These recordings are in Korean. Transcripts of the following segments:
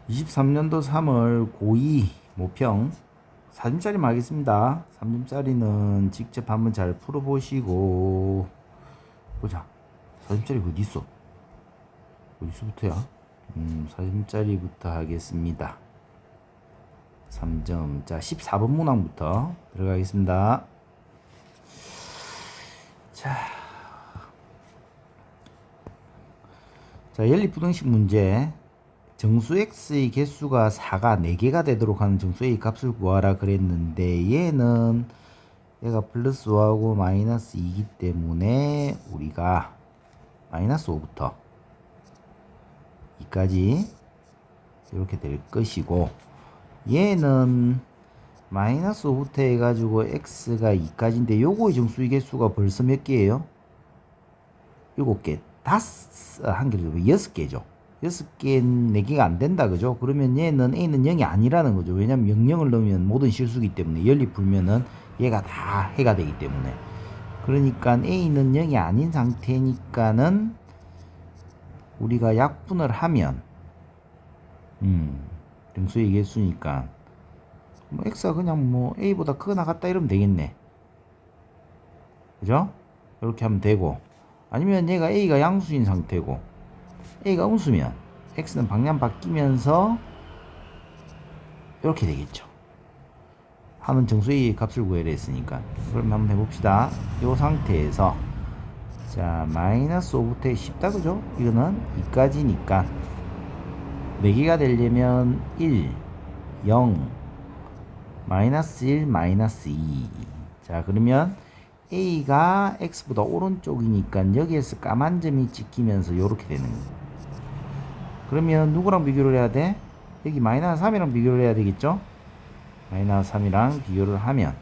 23년도 3월 고2 모평 4점짜리 말겠습니다. 3점짜리는 직접 한번 잘 풀어보시고 보자. 4점짜리 어디 있어? 어디서부터야? 4점짜리부터 하겠습니다. 3점. 자, 14번 문항부터 들어가겠습니다. 자, 연립부등식 문제. 정수 x의 개수가 4가 4개가 되도록 하는 정수 a 값을 구하라 그랬는데 얘가 플러스 5하고 마이너스 2이기 때문에 우리가 마이너스 5부터 2까지 이렇게 될 것이고, 얘는 마이너스 5부터 해가지고 x가 2까지인데 요거의 정수의 개수가 벌써 몇 개예요? 7개. 한 개, 6개죠. 6개, 4개가 안 된다, 그죠? 그러면 얘는 A는 0이 아니라는 거죠. 왜냐면 00을 넣으면 모든 실수기 때문에, 연립 풀면은 얘가 다 해가 되기 때문에. 그러니까 A는 0이 아닌 상태니까는 우리가 약분을 하면, 정수의 개수니까, X가 그냥 A보다 크거나 같다 이러면 되겠네. 그죠? 이렇게 하면 되고, 아니면 얘가 A가 양수인 상태고, A가 음수면 X는 방향 바뀌면서 이렇게 되겠죠. 하는 정수의 값을 구해라 했으니까. 그럼 한번 해봅시다. 이 상태에서 자, 마이너스 5부터 쉽다, 그죠? 이거는 2까지니까 4개가 되려면 1, 0, 마이너스 1, 마이너스 2. 자, 그러면 A가 X보다 오른쪽이니까 여기에서 까만 점이 찍히면서 이렇게 되는 거예요. 그러면 누구랑 비교를 해야 돼? 여기 마이너스 3이랑 비교를 해야 되겠죠? 마이너스 3이랑 비교를 하면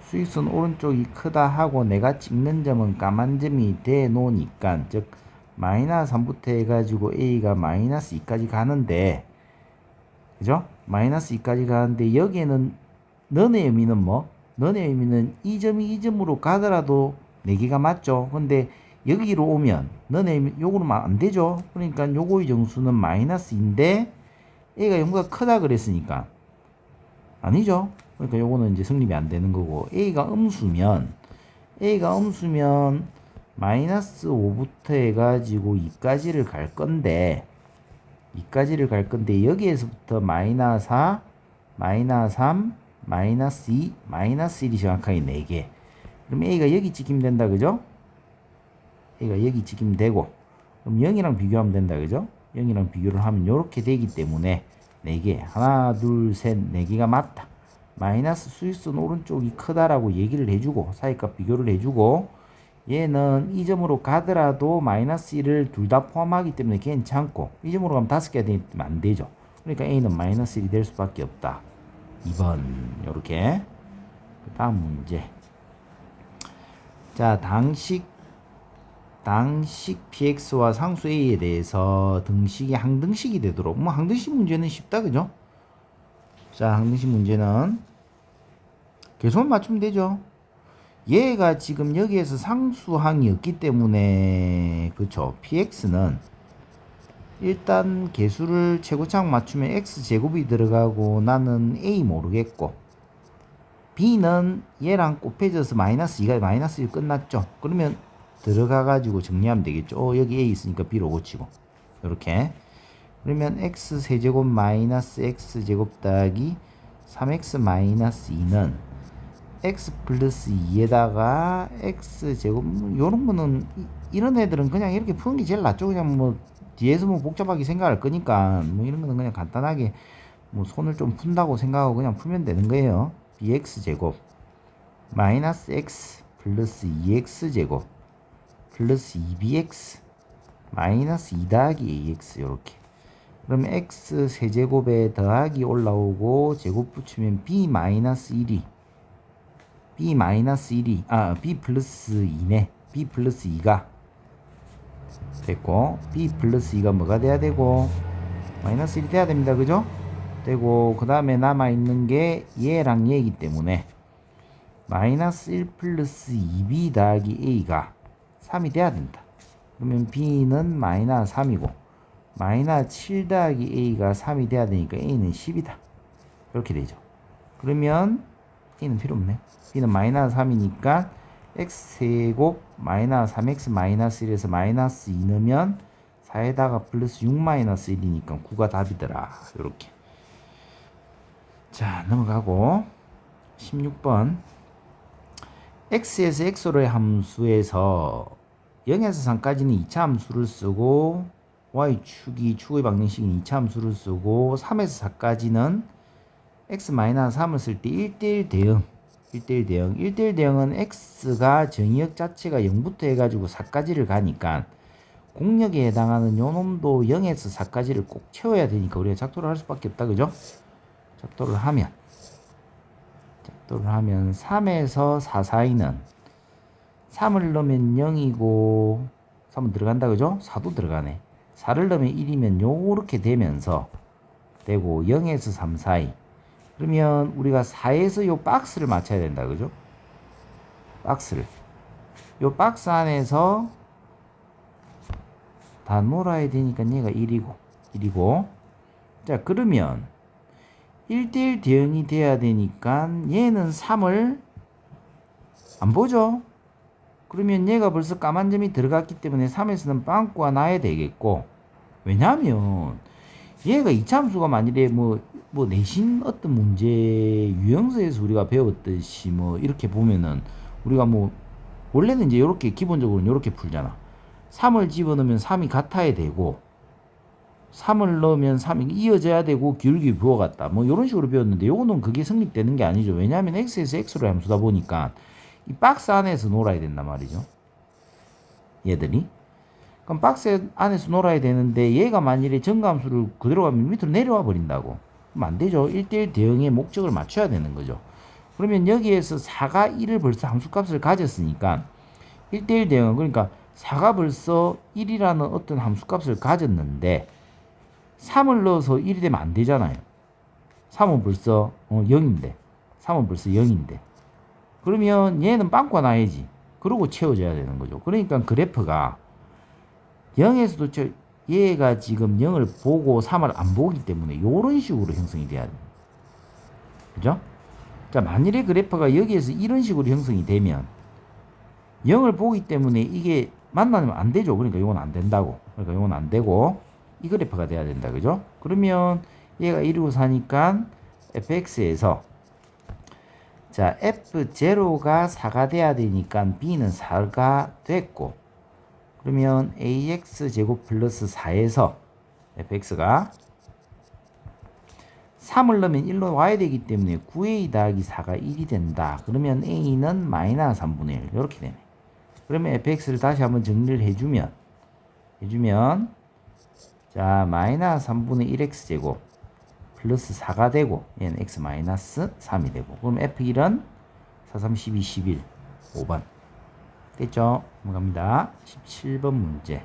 수익선 오른쪽이 크다 하고 내가 찍는 점은 까만 점이 돼 놓으니까, 즉 마이너스 3부터 해가지고 A가 마이너스 2까지 가는데, 그죠? 마이너스 2까지 가는데 여기에는 너네 의미는 뭐? 너네 의미는 이 점이 이 점으로 가더라도 4개가 맞죠? 근데 여기로 오면 너네 요거로 안 되죠. 그러니까 요거의 정수는 마이너스인데 A가 0보다 크다 그랬으니까 아니죠. 그러니까 요거는 이제 성립이 안 되는 거고, A가 음수면 마이너스 5부터 해가지고 2까지를 갈 건데 여기에서부터 마이너스 4, 마이너스 3, 마이너스 2, 마이너스 1이 정확하게 4개. 그럼 A가 여기 찍히면 된다, 그죠? A가 여기 찍히면 되고, 그럼 0이랑 비교하면 된다, 그죠? 0이랑 비교를 하면 이렇게 되기 때문에 4개, 하나, 둘, 셋, 4개가 맞다. 마이너스 수익선 오른쪽이 크다라고 얘기를 해주고, 사이값 비교를 해주고, 얘는 이 점으로 가더라도 마이너스 1을 둘 다 포함하기 때문에 괜찮고, 이 점으로 가면 5개가 되면 안 되죠. 그러니까 A는 마이너스 1이 될 수밖에 없다. 2번 요렇게. 그 다음 문제. 자, 당식 px와 상수 a에 대해서 등식이 항등식이 되도록, 항등식 문제는 쉽다, 그죠? 자, 항등식 문제는 계속 맞추면 되죠. 얘가 지금 여기에서 상수항이었기 때문에, 그쵸? px는 일단 개수를 최고차항 맞추면 x제곱이 들어가고, 나는 a 모르겠고, b는 얘랑 곱해져서 마이너스 2가 마이너스 1 끝났죠. 그러면 들어가가지고 정리하면 되겠죠. 여기 a 있으니까 b로 고치고 이렇게. 그러면 x 세제곱 마이너스 x 제곱 더하기 3x 마이너스 2는 x 플러스 2에다가 x 제곱, 요런 거는 이런 애들은 그냥 이렇게 푸는 게 제일 낫죠. 그냥 뒤에서 복잡하게 생각할 거니까 이런 거는 그냥 간단하게 손을 좀 푼다고 생각하고 그냥 풀면 되는 거예요. bx 제곱 마이너스 x 플러스 2x 제곱 플러스 2bx 마이너스 2 더하기 ax 요렇게. 그러면 x 세제곱에 더하기 올라오고 제곱 붙이면 b 마이너스 1이 b 플러스 2네. b 플러스 2가 됐고, b 플러스 2가 뭐가 돼야 되고 마이너스 1이 돼야 됩니다, 그죠? 되고, 그 다음에 남아있는 게 얘랑 얘이기 때문에 마이너스 1 플러스 2b 더하기 a가 3이 돼야 된다. 그러면 b는 마이너스 3이고 마이너스 7 더하기 a가 3이 돼야 되니까 a는 10이다. 이렇게 되죠. 그러면 a는 필요 없네. b는 마이너스 3이니까 x제곱 마이너스 3x 마이너스 1에서 마이너스 2 넣으면 4에다가 플러스 6 마이너스 1이니까 9가 답이더라. 이렇게. 자, 넘어가고 16번 x에서 x로의 함수에서 0에서 3까지는 2차 함수를 쓰고 y축이 축의 방정식인 2차 함수를 쓰고 3에서 4까지는 x-3을 쓸 때 1대1 대응 1대1 대응 1대1 대응은 x가 정의역 자체가 0부터 해가지고 4까지를 가니까 공역에 해당하는 요 놈도 0에서 4까지를 꼭 채워야 되니까 우리가 작도를 할 수밖에 없다. 그죠? 작도를 하면 3에서 4 사이는 3을 넣으면 0이고 3은 들어간다. 그죠? 4도 들어가네. 4를 넣으면 1이면 요렇게 되면서 되고 0에서 3 사이 그러면 우리가 4에서 요 박스를 맞춰야 된다. 그죠? 박스를 요 박스 안에서 다 놀아야 되니까 얘가 1이고 자 그러면 1대1 대응이 돼야 되니까 얘는 3을 안 보죠? 그러면 얘가 벌써 까만 점이 들어갔기 때문에 3에서는 빵꾸가 나야 되겠고 왜냐하면 얘가 이차함수가 만일에 뭐 내신 어떤 문제 유형서에서 우리가 배웠듯이 뭐 이렇게 보면은 우리가 뭐 원래는 이제 이렇게 기본적으로 이렇게 풀잖아. 3을 집어넣으면 3이 같아야 되고 3을 넣으면 3이 이어져야 되고 기울기 부호같다. 뭐 이런 식으로 배웠는데 요거는 그게 성립되는 게 아니죠. 왜냐하면 x에서 x로 함수다 보니까 이 박스 안에서 놀아야 된단 말이죠. 얘들이. 그럼 박스 안에서 놀아야 되는데 얘가 만일에 정감수를 그대로 가면 밑으로 내려와 버린다고. 그럼 안 되죠. 1대1 대응의 목적을 맞춰야 되는 거죠. 그러면 여기에서 4가 1을 벌써 함수값을 가졌으니까 1대1 대응은 그러니까 4가 벌써 1이라는 어떤 함수값을 가졌는데 3을 넣어서 1이 되면 안 되잖아요. 3은 벌써 0인데 3은 벌써 0인데 그러면 얘는 빵꾸가 나야지. 그러고 채워져야 되는 거죠. 그러니까 그래프가 0에서도 얘가 지금 0을 보고 3을 안 보기 때문에 이런 식으로 형성이 돼야 돼요. 그죠? 자, 만일에 그래프가 여기에서 이런 식으로 형성이 되면 0을 보기 때문에 이게 만나면 안 되죠. 그러니까 이건 안 된다고. 그러니까 이건 안 되고 이 그래프가 돼야 된다. 그죠? 그러면 얘가 1이고 사니까 fx에서 자, f0가 4가 돼야 되니까 b는 4가 됐고 그러면 ax 제곱 플러스 4에서 fx가 3을 넣으면 1로 와야 되기 때문에 9a 더하기 4가 1이 된다. 그러면 a는 마이너스 3분의 1 이렇게 되네. 그러면 fx를 다시 한번 정리를 해주면 자 마이너스 3분의 1x 제곱 플러스 4가 되고 얘는 x 마이너스 3이 되고 그럼 f1은 4, 3, 12, 11 5번 됐죠? 넘어갑니다. 17번 문제.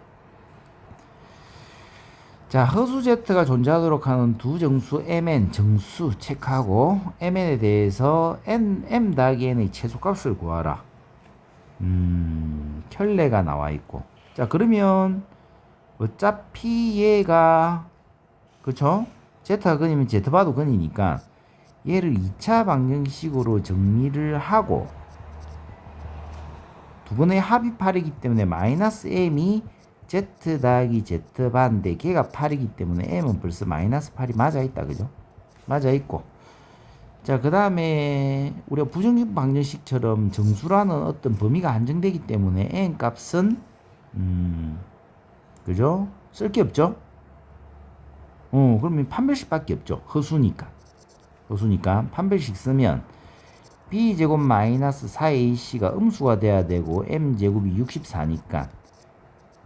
자, 허수 Z가 존재하도록 하는 두 정수 mn 정수 체크하고 mn에 대해서 m 더하기 n의 최소값을 구하라. 켤레가 나와 있고. 자, 그러면 어차피 얘가 그쵸? Z가 근이면 Z바도 근이니까 얘를 2차 방정식으로 정리를 하고 두 번의 합이 8이기 때문에 마이너스 m이 z 더하기 z반인데 걔가 8이기 때문에 m은 벌써 마이너스 8이 맞아 있다. 그죠? 맞아 있고 자 그 다음에 우리가 부정식 방정식처럼 정수라는 어떤 범위가 한정되기 때문에 n 값은 그죠? 쓸 게 없죠? 그러면 판별식 밖에 없죠. 허수니까 판별식 쓰면 b제곱 마이너스 4ac가 음수가 돼야 되고 m제곱이 64니까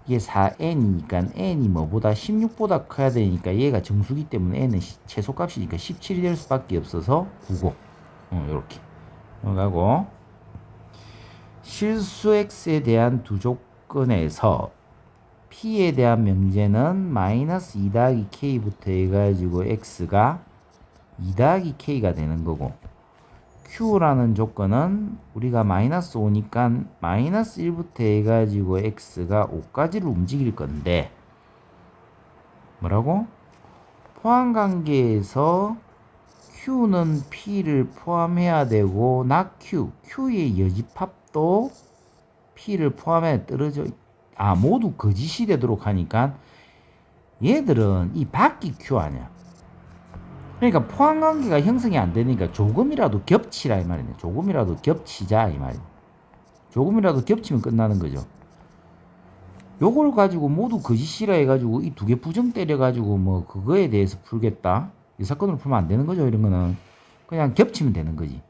이게 4n이니까 n이 뭐보다 16보다 커야 되니까 얘가 정수기 때문에 n은 최소값이니까 17이 될 수밖에 없어서 9고 요렇게 넘어가고 실수 x에 대한 두 조건에서 p에 대한 명제는 마이너스 2 더하기 k부터 해가지고 x가 2 더하기 k가 되는 거고 Q라는 조건은 우리가 마이너스 5니까 마이너스 1부터 해가지고 X가 5까지를 움직일 건데 뭐라고? 포함관계에서 Q는 P를 포함해야 되고 not Q, Q의 여집합도 P를 포함해 떨어져 모두 거짓이 되도록 하니까 얘들은 이 밖이 Q 아니야. 그러니까 포함관계가 형성이 안 되니까 조금이라도 겹치라 이 말이네. 조금이라도 겹치자 이 말이네. 조금이라도 겹치면 끝나는 거죠. 요걸 가지고 모두 거짓이라 해가지고 이 두 개 부정 때려가지고 뭐 그거에 대해서 풀겠다. 이 사건으로 풀면 안 되는 거죠. 이런 거는 그냥 겹치면 되는 거지.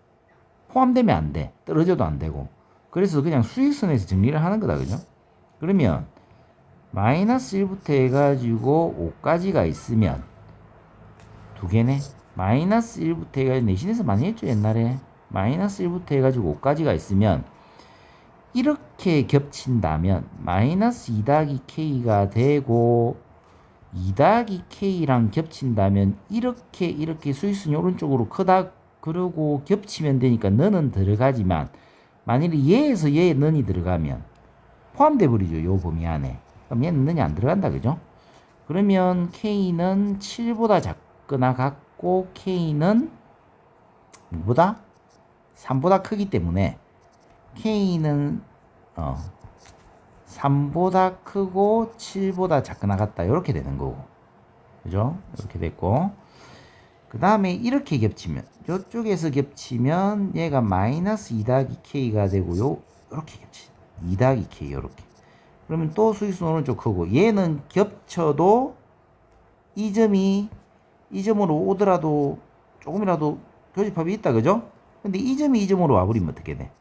포함되면 안 돼. 떨어져도 안 되고. 그래서 그냥 수익선에서 정리를 하는 거다. 그죠? 그러면 마이너스 1부터 해가지고 5까지가 있으면 두 개네. 마이너스 1부터 해가지고 내신에서 많이 했죠. 옛날에. 마이너스 1부터 해가지고 5까지가 있으면 이렇게 겹친다면 마이너스 2 더하기 K가 되고 2 더하기 K랑 겹친다면 이렇게 수익선이 오른쪽으로 크다 그러고 겹치면 되니까 너는 들어가지만 만일에 얘에서 얘에 너이 들어가면 포함돼 버리죠. 요 범위 안에. 그럼 얘는 너이 안 들어간다. 그죠? 그러면 K는 7보다 작거나 같고 K는 뭐보다? 3보다 크기 때문에 K는 3보다 크고 7보다 작거나 같다. 이렇게 되는 거고. 그죠? 이렇게 됐고. 그 다음에 이렇게 겹치면, 이쪽에서 겹치면 얘가 마이너스 2 더하기 K가 되고요. 이렇게 겹치. 2 더하기 K, 이렇게. 그러면 또 수익선 오른쪽 크고, 얘는 겹쳐도 이 점으로 오더라도 조금이라도 교집합이 있다. 그죠? 근데 이 점이 이 점으로 와버리면 어떻게 돼?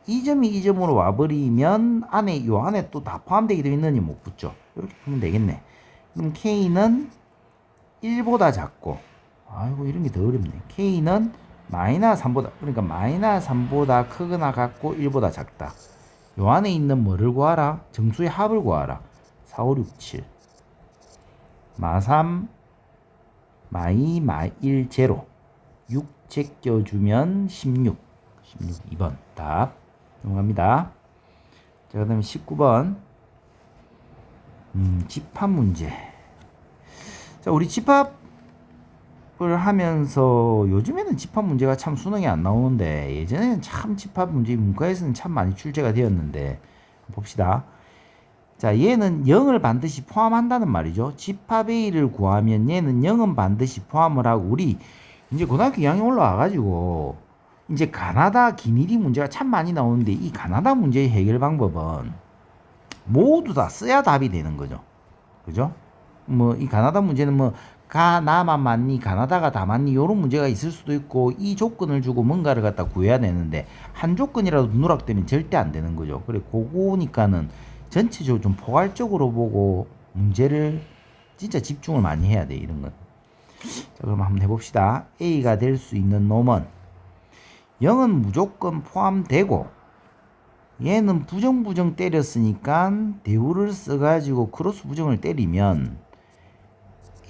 이 점이 이 점으로 와버리면 요 안에 또 다 포함되기 때문에 있느니 못 붙죠. 이렇게 보면 되겠네. 그럼 K는 1보다 작고, 아이고 이런 게 더 어렵네. K는 마이너스 3보다, 그러니까 마이너스 3보다 크거나 같고 1보다 작다. 요 안에 있는 뭐를 구하라? 정수의 합을 구하라. 4, 5, 6, 7 마3 마2 마1 제로 6 제껴주면 16 2번 답 넘어갑니다. 자, 그 다음에 19번 집합 문제. 자, 우리 집합을 하면서 요즘에는 집합 문제가 참 수능에 안 나오는데 예전에는 참 집합 문제 문과에서는 참 많이 출제가 되었는데 봅시다. 자, 얘는 0을 반드시 포함한다는 말이죠. 집합 A를 구하면 얘는 0은 반드시 포함을 하고 우리 이제 고등학교 2학년 올라와가지고 이제 가나다 기니디 문제가 참 많이 나오는데 이 가나다 문제의 해결 방법은 모두 다 써야 답이 되는 거죠. 그죠? 뭐 이 가나다 문제는 뭐 나만 맞니 가나다가 다 맞니 이런 문제가 있을 수도 있고 이 조건을 주고 뭔가를 갖다 구해야 되는데 한 조건이라도 누락되면 절대 안 되는 거죠. 그래 그거니까는 전체적으로 좀 포괄적으로 보고 문제를 진짜 집중을 많이 해야 돼 이런 건. 자 그럼 한번 해봅시다. A가 될 수 있는 놈은 0은 무조건 포함되고 얘는 부정 때렸으니까 대우를 써가지고 크로스 부정을 때리면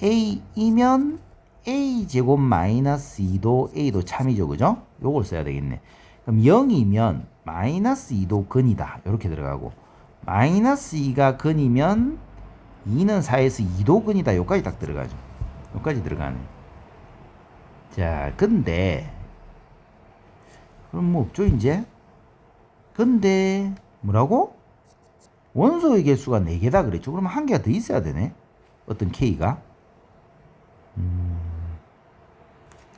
A이면 A제곱 마이너스 2도 A도 참이죠. 그죠? 요걸 써야 되겠네. 그럼 0이면 마이너스 2도 근이다. 이렇게 들어가고 마이너스 2가 근이면 2는 4에서 2도 근이다. 요까지 딱 들어가죠. 요까지 들어가네. 자 근데 그럼 뭐 없죠 이제. 근데 뭐라고? 원소의 개수가 4개다 그랬죠. 그러면 한 개가 더 있어야 되네. 어떤 K가.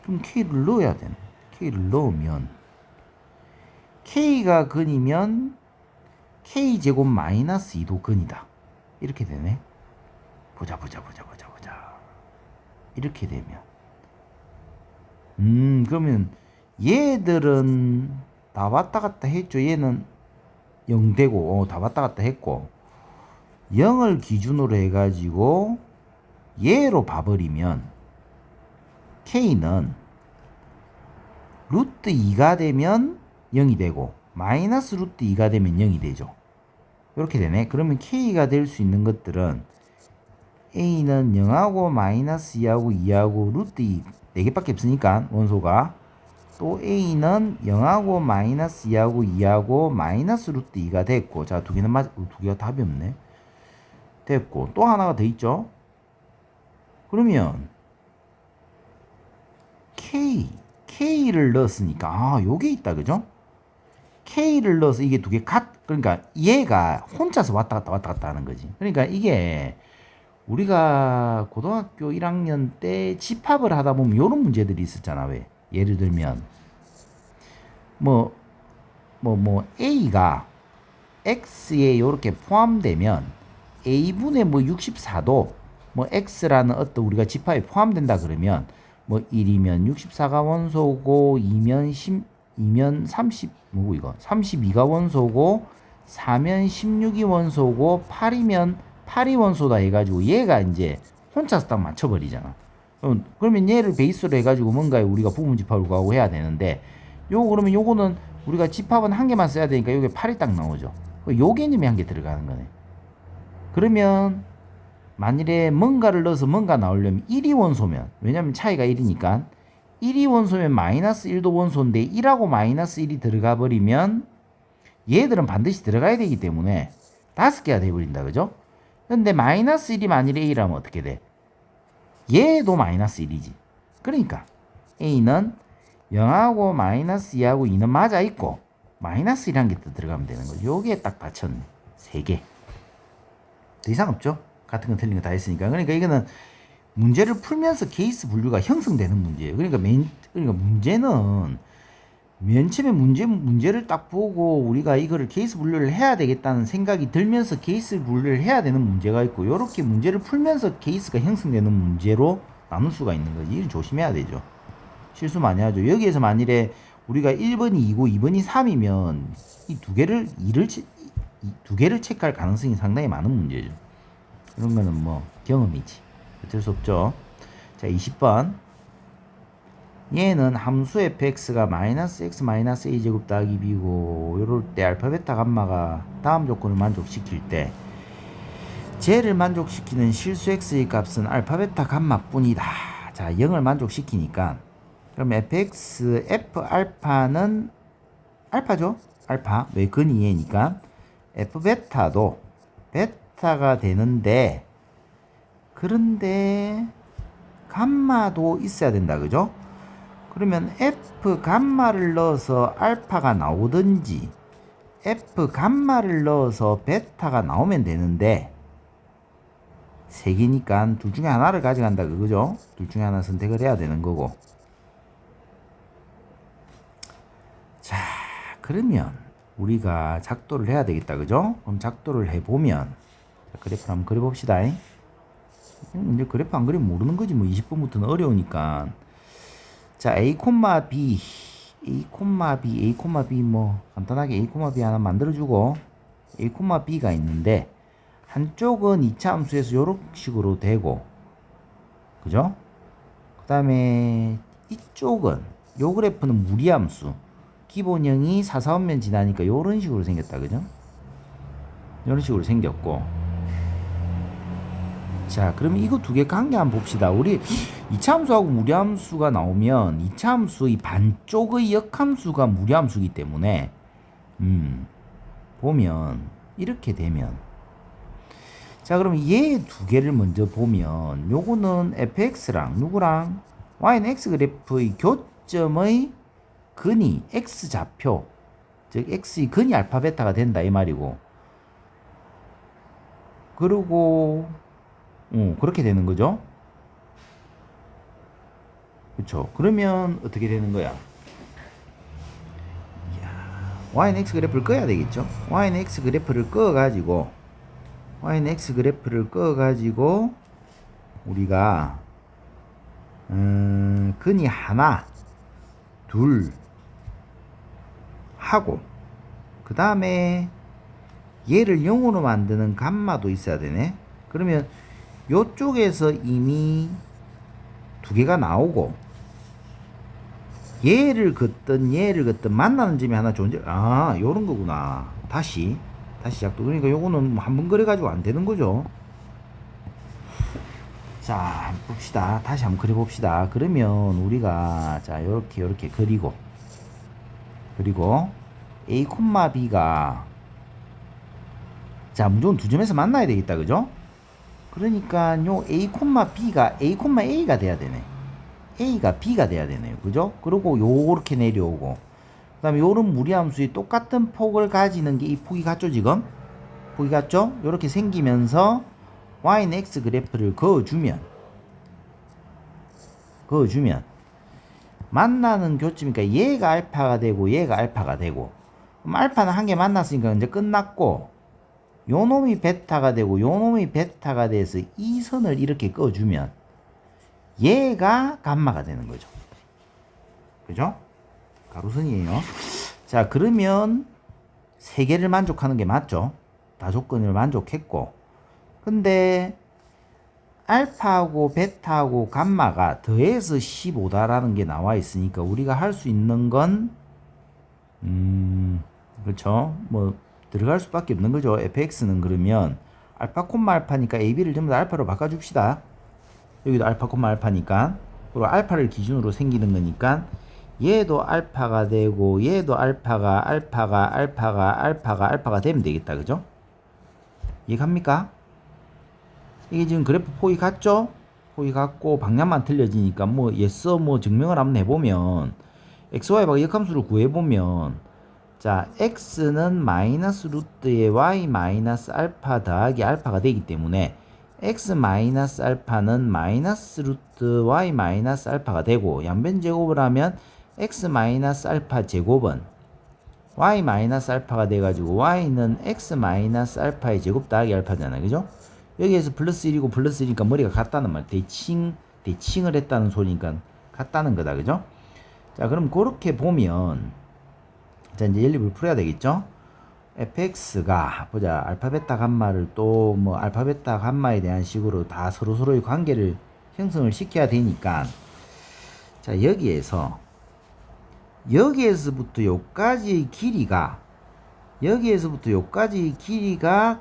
그럼 K를 넣어야 되네. K를 넣으면 K가 근이면 K제곱 마이너스 2도 근이다. 이렇게 되네. 보자. 이렇게 되면 그러면 얘들은 다 왔다 갔다 했죠. 얘는 0 되고 다 왔다 갔다 했고 0을 기준으로 해가지고 얘로 봐버리면 K는 루트 2가 되면 0이 되고 마이너스 루트 2가 되면 0이 되죠. 이렇게 되네. 그러면 K가 될 수 있는 것들은 A는 0하고 마이너스 2하고 2하고 루트 2 4개밖에 없으니까 원소가 또 A는 0하고 마이너스 2하고 2하고 마이너스 루트 2가 됐고 자 두 개는 두 개가 답이 없네. 됐고 또 하나가 더 있죠. 그러면 K를 넣었으니까 요게 있다 그죠? K를 넣어서 이게 두 개 그러니까 얘가 혼자서 왔다 갔다 하는 거지. 그러니까 이게 우리가 고등학교 1학년 때 집합을 하다 보면 이런 문제들이 있었잖아. 왜? 예를 들면 A가 X에 이렇게 포함되면 A분의 64도 X라는 어떤 우리가 집합에 포함된다 그러면 1이면 64가 원소고 2면 30 뭐고 이거 32가 원소고 4면 16이 원소고 8이면 8이 원소다 해가지고 얘가 이제 혼자서 딱 맞춰버리잖아. 그러면 얘를 베이스로 해가지고 뭔가 우리가 부분 집합을 구하고 해야 되는데 그러면 요거는 우리가 집합은 한 개만 써야 되니까 요게 8이 딱 나오죠. 요 개념이 한 개 들어가는 거네. 그러면 만일에 뭔가를 넣어서 뭔가 나오려면 1이 원소면 왜냐면 차이가 1이니까 1이 원소면 마이너스 1도 원소인데 1하고 마이너스 1이 들어가 버리면 얘들은 반드시 들어가야 되기 때문에 5개가 돼버린다 그죠? 근데 마이너스 1이 만일에 A라면 어떻게 돼? 얘도 마이너스 1이지. 그러니까 A는 0하고 마이너스 2하고 2는 맞아 있고 마이너스 1한 개 더 들어가면 되는 거죠. 요게 딱 받쳤네. 3개. 더 이상 없죠? 같은 건 틀린 거 다 했으니까. 그러니까 이거는 문제를 풀면서 케이스 분류가 형성되는 문제예요. 그러니까 문제는 맨 처음에 문제를 딱 보고 우리가 이거를 케이스 분류를 해야 되겠다는 생각이 들면서 케이스 분류를 해야 되는 문제가 있고 이렇게 문제를 풀면서 케이스가 형성되는 문제로 나눌 수가 있는 거지. 이를 조심해야 되죠. 실수 많이 하죠. 여기에서 만일에 우리가 1번이 2고 2번이 3이면 이 두 개를 체크할 가능성이 상당히 많은 문제죠. 이런 거는 경험이지. 어쩔 수 없죠. 자, 20번. 얘는 함수 fx가 마이너스 x 마이너스 a 제곱 더하기 b고 이럴 때 알파 베타 감마가 다음 조건을 만족시킬 때 쟤를 만족시키는 실수 x의 값은 알파 베타 감마뿐이다. 자, 0을 만족시키니까 그럼 fx f 알파는 알파죠. 알파 왜 근이 얘니까 f 베타도 베타가 되는데 그런데 감마도 있어야 된다 그죠? 그러면 f 감마를 넣어서 알파가 나오든지 f 감마를 넣어서 베타가 나오면 되는데 세 개니까 둘 중에 하나를 가져간다 그거죠? 둘 중에 하나 선택을 해야 되는 거고. 자, 그러면 우리가 작도를 해야 되겠다 그죠? 그럼 작도를 해보면 그래프를 한번 그려봅시다. 이제 그래프 안 그리면 모르는 거지. 20번부터는 어려우니까. 자, A, B, A, B, A, B 간단하게 A, B 하나 만들어주고 A, B가 있는데 한쪽은 2차 함수에서 요런 식으로 되고 그죠? 그 다음에 이쪽은 요 그래프는 무리함수 기본형이 4,4원면 지나니까 요런 식으로 생겼다 그죠? 요런 식으로 생겼고 자, 그러면 이거 두 개 관계 한번 봅시다. 우리 2차 함수하고 무리함수가 나오면 2차 함수 이 반쪽의 역함수가 무리함수이기 때문에 보면 이렇게 되면 자, 그럼 얘 두 개를 먼저 보면 요거는 fx랑 누구랑 y는 x 그래프의 교점의 근이 x 좌표 즉 x의 근이 알파 베타가 된다 이 말이고 그리고 그렇게 되는 거죠. 그렇죠. 그러면 어떻게 되는 거야? y는 x 그래프를 꺼야 되겠죠. y는 x 그래프를 꺼가지고 우리가 근이 하나 둘 하고 그 다음에 얘를 0으로 만드는 감마도 있어야 되네. 그러면 요쪽에서 이미 두 개가 나오고 얘를 긋든 만나는 점이 하나 존재. 요런 거구나. 다시 작도. 그러니까 요거는 한 번 그려가지고 안 되는 거죠. 자, 한번 봅시다. 다시 한번 그려봅시다. 그러면 우리가 자 요렇게 그리고 A, B가 자 무조건 두 점에서 만나야 되겠다 그죠? 그러니까 요 A, B가 A, A가 돼야 되네. A가 B가 돼야 되네요. 그죠? 그리고 요렇게 내려오고. 그 다음에 요런 무리함수의 똑같은 폭을 가지는 게 이 폭이 같죠, 지금? 폭이 같죠? 요렇게 생기면서 Y는 X 그래프를 그어주면 만나는 교점이니까 얘가 알파가 되고 얘가 알파가 되고, 그럼 알파는 한 개 만났으니까 이제 끝났고, 요 놈이 베타가 되고 요 놈이 베타가 돼서 이 선을 이렇게 그어주면 얘가 감마가 되는 거죠. 그죠? 가로선이에요. 자, 그러면 세 개를 만족하는 게 맞죠? 다 조건을 만족했고, 근데 알파하고 베타하고 감마가 더해서 15다라는 게 나와 있으니까 우리가 할 수 있는 건 그렇죠? 뭐 들어갈 수밖에 없는 거죠. fx는 그러면 알파 콤마 알파니까 ab를 전부 다 알파로 바꿔줍시다. 여기도 알파 콤마 알파니까, 그리고 알파를 기준으로 생기는 거니까 얘도 알파가 되고 얘도 알파가 되면 되겠다. 그죠? 이해갑니까? 이게 지금 그래프 폭이 같죠? 폭이 같고 방향만 틀려지니까 뭐 예서 뭐 증명을 한번 해보면 xy와 역함수를 구해보면, 자, x는 마이너스 루트의 y 마이너스 알파 더하기 알파가 되기 때문에 x 마이너스 알파는 마이너스 루트 y 마이너스 알파가 되고, 양변 제곱을 하면 x 마이너스 알파 제곱은 y 마이너스 알파가 돼가지고 y는 x 마이너스 알파의 제곱 더하기 알파잖아요. 그죠? 여기에서 플러스 1이고 플러스 1이니까 머리가 같다는 말, 대칭을 했다는 소리니까 같다는 거다. 그죠? 자, 그럼 그렇게 보면, 자, 이제 연립을 풀어야 되겠죠? fx가, 보자, 알파, 베타, 감마를 또 뭐 알파, 베타, 감마에 대한 식으로 다 서로서로의 관계를 형성을 시켜야 되니까, 자, 여기에서부터 요까지의 길이가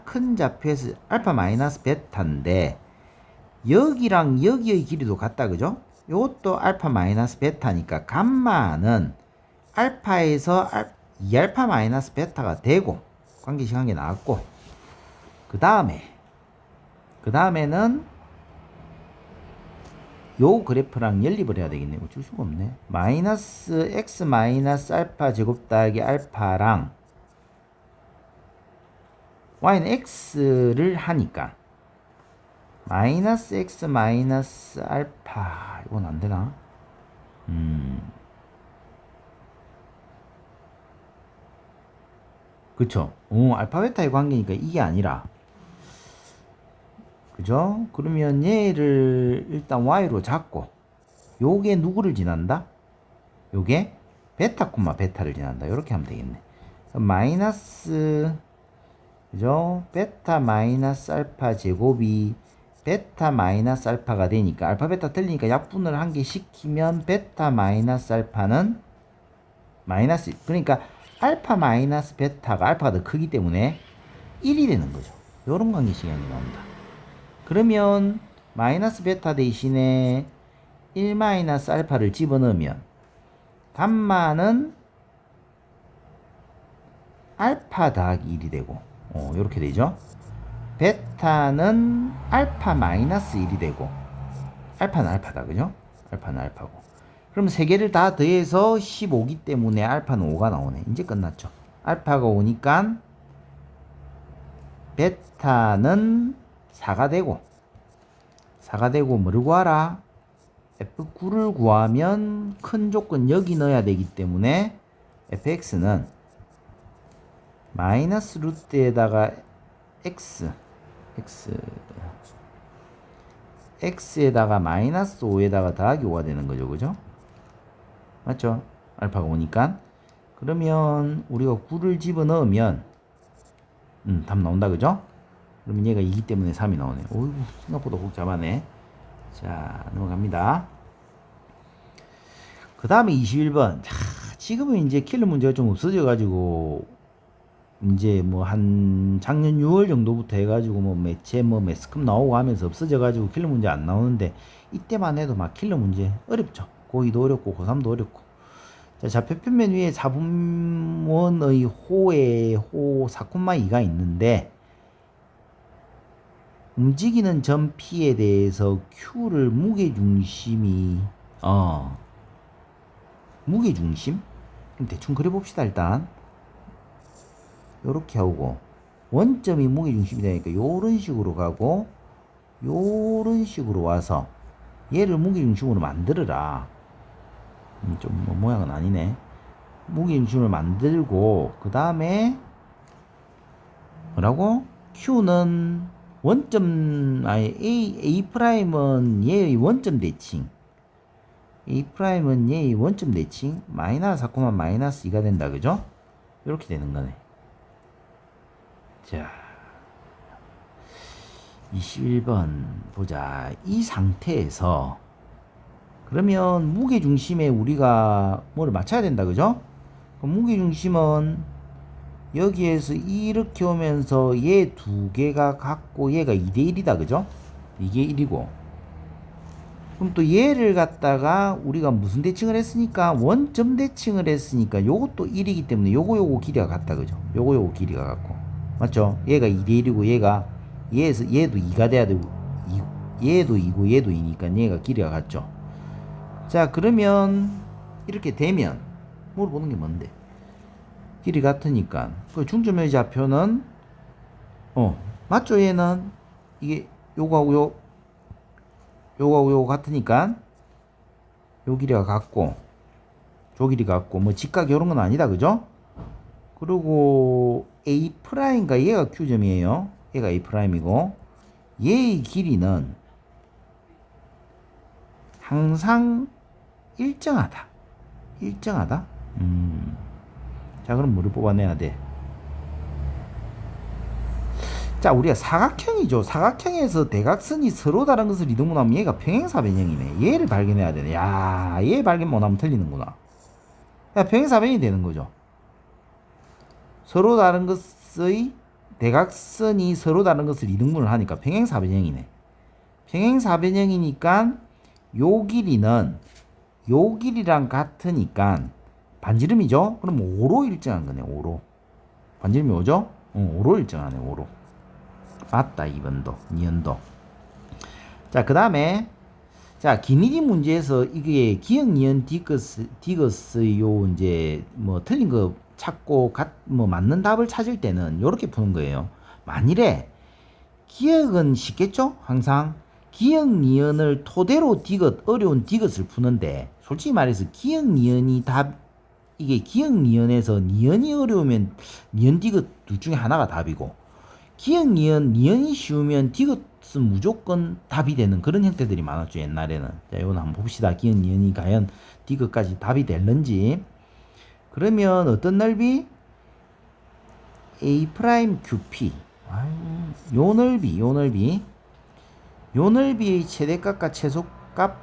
큰 좌표에서 알파 마이너스 베타인데, 여기랑 여기의 길이도 같다. 그죠? 요것도 알파 마이너스 베타니까 감마는 알파에서 2알파 마이너스 베타가 되고, 관계식 한 개 나왔고, 그 다음에는 요 그래프랑 연립을 해야 되겠네. 어쩔 수가 없네. 마이너스 x 마이너스 알파 제곱 더하기 알파랑 y는 x를 하니까 마이너스 x 마이너스 알파, 이건 안 되나? 그쵸? 알파 베타의 관계니까 이게 아니라, 그죠? 그러면 얘를 일단 y로 잡고, 요게 누구를 지난다? 요게 베타 콤마 베타를 지난다. 이렇게 하면 되겠네. 마이너스, 그죠? 베타 마이너스 알파 제곱이 베타 마이너스 알파가 되니까, 알파 베타 틀리니까 약분을 한 개 시키면 베타 마이너스 알파는 마이너스, 그러니까 알파 마이너스 베타가 알파가 더 크기 때문에 1이 되는 거죠. 요런 관계식이 나옵니다. 그러면 마이너스 베타 대신에 1 마이너스 알파를 집어넣으면 감마는 알파 더하기 1이 되고, 요렇게 되죠. 베타는 알파 마이너스 1이 되고, 알파는 알파다. 그죠? 알파는 알파고. 그럼 세 개를 다 더해서 15기 때문에 알파는 5가 나오네. 이제 끝났죠. 알파가 5니까 베타는 4가 되고 뭐를 구하라? F9를 구하면 큰 조건 여기 넣어야 되기 때문에 fx는 마이너스 루트에다가 x에다가 마이너스 5에다가 더하기 5가 되는 거죠. 그죠? 맞죠? 알파가 5니까. 그러면 우리가 9를 집어넣으면 답 나온다. 그죠? 그러면 얘가 2기 때문에 3이 나오네. 어이구, 생각보다 복잡하네. 자, 넘어갑니다. 그 다음에 21번. 자, 지금은 이제 킬러 문제가 좀 없어져가지고, 이제 뭐 한 작년 6월 정도부터 해가지고 뭐 매체 뭐 매스컴 나오고 하면서 없어져가지고 킬러 문제 안 나오는데, 이때만 해도 막 킬러 문제 어렵죠. 고2도 어렵고 고3도 어렵고. 자, 좌표평면 위에 4분원의 호에 호 4,2가 있는데, 움직이는 점 P에 대해서 Q를 무게중심이 무게중심? 그럼 대충 그려봅시다. 일단 요렇게 하고 원점이 무게중심이 되니까 요런 식으로 가고 요런 식으로 와서 얘를 무게중심으로 만들어라. 좀 뭐 모양은 아니네. 무게중심을 만들고 그 다음에 뭐라고? Q는 원점 A 프라임은 얘의 원점 대칭, A 프라임은 얘의 원점 대칭 마이너스 4, 마이너스 2가 된다. 그죠? 이렇게 되는 거네. 자, 21번 보자. 이 상태에서 그러면 무게중심에 우리가 뭐를 맞춰야 된다. 그죠? 그럼 무게중심은 여기에서 이렇게 오면서 얘 두 개가 같고 얘가 2대1이다. 그죠? 이게 1이고 그럼 또 얘를 갖다가 우리가 무슨 대칭을 했으니까 원점 대칭을 했으니까 요것도 1이기 때문에 요거 길이가 같다. 그죠? 요거 길이가 같고 맞죠? 얘가 2대1이고 얘도 2가 돼야 되고 얘도 2고 얘도 2니까 얘가 길이가 같죠? 자, 그러면 이렇게 되면 물어보는 게 뭔데? 길이 같으니까 그 중점의 좌표는 맞죠? 얘는 이게 요거하고 요거 같으니까 요 길이가 같고 저 길이가 같고 뭐 직각 요런 건 아니다. 그죠? 그리고 A 프라임과 얘가 Q점이에요. 얘가 A 프라임이고 얘의 길이는 항상 일정하다. 일정하다? 자, 그럼 뭐를 뽑아내야 돼? 자, 우리가 사각형이죠. 사각형에서 대각선이 서로 다른 것을 이등분하면 얘가 평행사변형이네. 얘를 발견해야 되네. 야, 얘 발견 못하면 틀리는구나. 야, 평행사변이 되는 거죠. 서로 다른 것의 대각선이 서로 다른 것을 이등분을 하니까 평행사변형이네. 평행사변형이니까 요 길이는 요 길이랑 같으니까 반지름이죠? 그럼 5로 일정한 거네. 5로. 반지름이 5죠? 5로 일정하네. 5로. 맞다. 2번도. 니은도. 자, 그 다음에 자, 기니디 문제에서 이게 기역, 니은, 디귿의 요 이제 뭐 틀린 거 찾고 뭐 맞는 답을 찾을 때는 요렇게 푸는 거예요. 만일에 기역은 쉽겠죠? 항상 기역, 니은을 토대로 어려운 디귿을 푸는데 솔직히 말해서 기역, 니은이 이게 기역, 니은에서 니은이 어려우면 니은, 디귿 둘 중에 하나가 답이고 기역, 니은이 쉬우면 디귿은 무조건 답이 되는 그런 형태들이 많았죠. 옛날에는. 자, 이건 한번 봅시다. 기역, 니은이 과연 디귿까지 답이 될는지. 그러면 어떤 넓이? A 프라임 QP. 요 넓이의 최대값과 최소값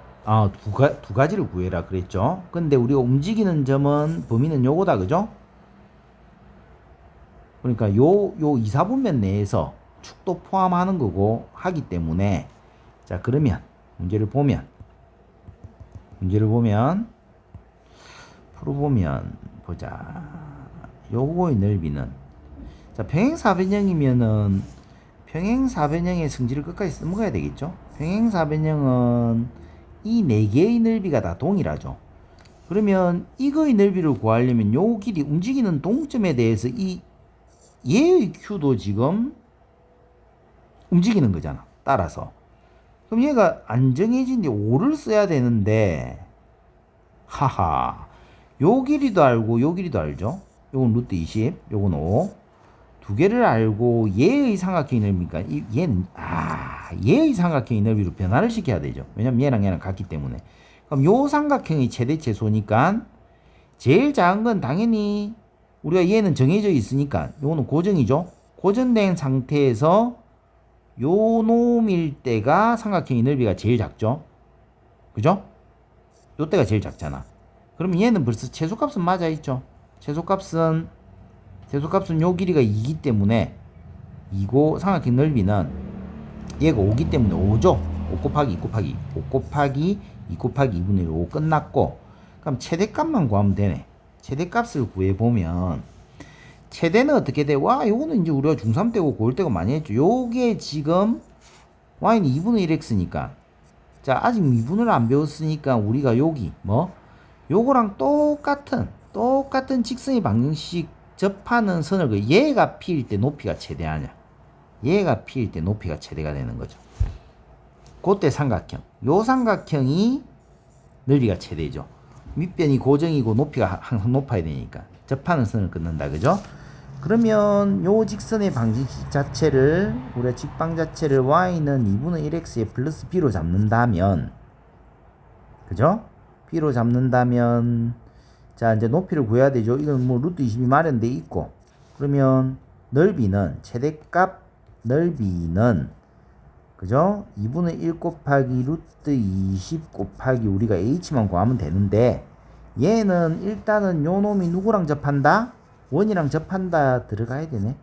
두 가지를 구해라 그랬죠. 근데 우리가 움직이는 점은 범위는 요거다. 그죠? 그러니까 요 2, 4분면 내에서 축도 포함하는 거고 하기 때문에 자, 그러면 문제를 보면 풀어보면 보자. 요거의 넓이는 자, 평행사변형이면은 평행사변형의 성질을 끝까지 써먹어야 되겠죠. 평행사변형은 이 네 개의 넓이가 다 동일하죠. 그러면 이거의 넓이를 구하려면 요 길이 움직이는 동점에 대해서 얘의 Q도 지금 움직이는 거잖아. 따라서. 그럼 얘가 안 정해진 뒤 5를 써야 되는데 하하. 요 길이도 알고 요 길이도 알죠. 요건 루트 20, 요건 5. 두 개를 알고 얘의 삼각형의 넓이니까 얘의 삼각형의 넓이로 변화를 시켜야 되죠. 왜냐면 얘랑 같기 때문에. 그럼 요 삼각형의 최대 최소니까 제일 작은 건 당연히 우리가 얘는 정해져 있으니까 요거는 고정이죠. 고정된 상태에서 요 놈일 때가 삼각형의 넓이가 제일 작죠. 그죠? 요 때가 제일 작잖아. 그럼 얘는 벌써 최소값은 맞아 있죠. 최소값은 요 길이가 2기 때문에 2고 삼각형 넓이는 얘가 5기 때문에 5죠. 5 곱하기 2 곱하기 5 곱하기 2 곱하기 2분의 1 5 끝났고 그럼 최대값만 구하면 되네. 최대값을 구해보면 최대는 어떻게 돼? 와, 요거는 이제 우리가 중3 때고 고1 때고 많이 했죠. 요게 지금 y는 2분의 1x니까. 자, 아직 미분을 안 배웠으니까 우리가 여기 뭐 요거랑 똑같은 직선의 방정식 접하는 선을 얘가 p일 때 높이가 최대하냐, 얘가 p일 때 높이가 최대가 되는 거죠. 그때 삼각형, 요 삼각형이 넓이가 최대죠. 밑변이 고정이고 높이가 항상 높아야 되니까 접하는 선을 끊는다, 그죠? 그러면 요 직선의 방정식 자체를, 우리가 직방 자체를 y는 2분의 1x에 플러스 b로 잡는다면, 그죠? b로 잡는다면, 자, 이제 높이를 구해야 되죠. 이건 뭐 루트 20이 마련돼 있고, 그러면 넓이는, 최대값 넓이는, 그죠? 2분의 1 곱하기 루트 20 곱하기 우리가 h만 구하면 되는데, 얘는 일단은 요 놈이 누구랑 접한다? 원이랑 접한다 들어가야 되네.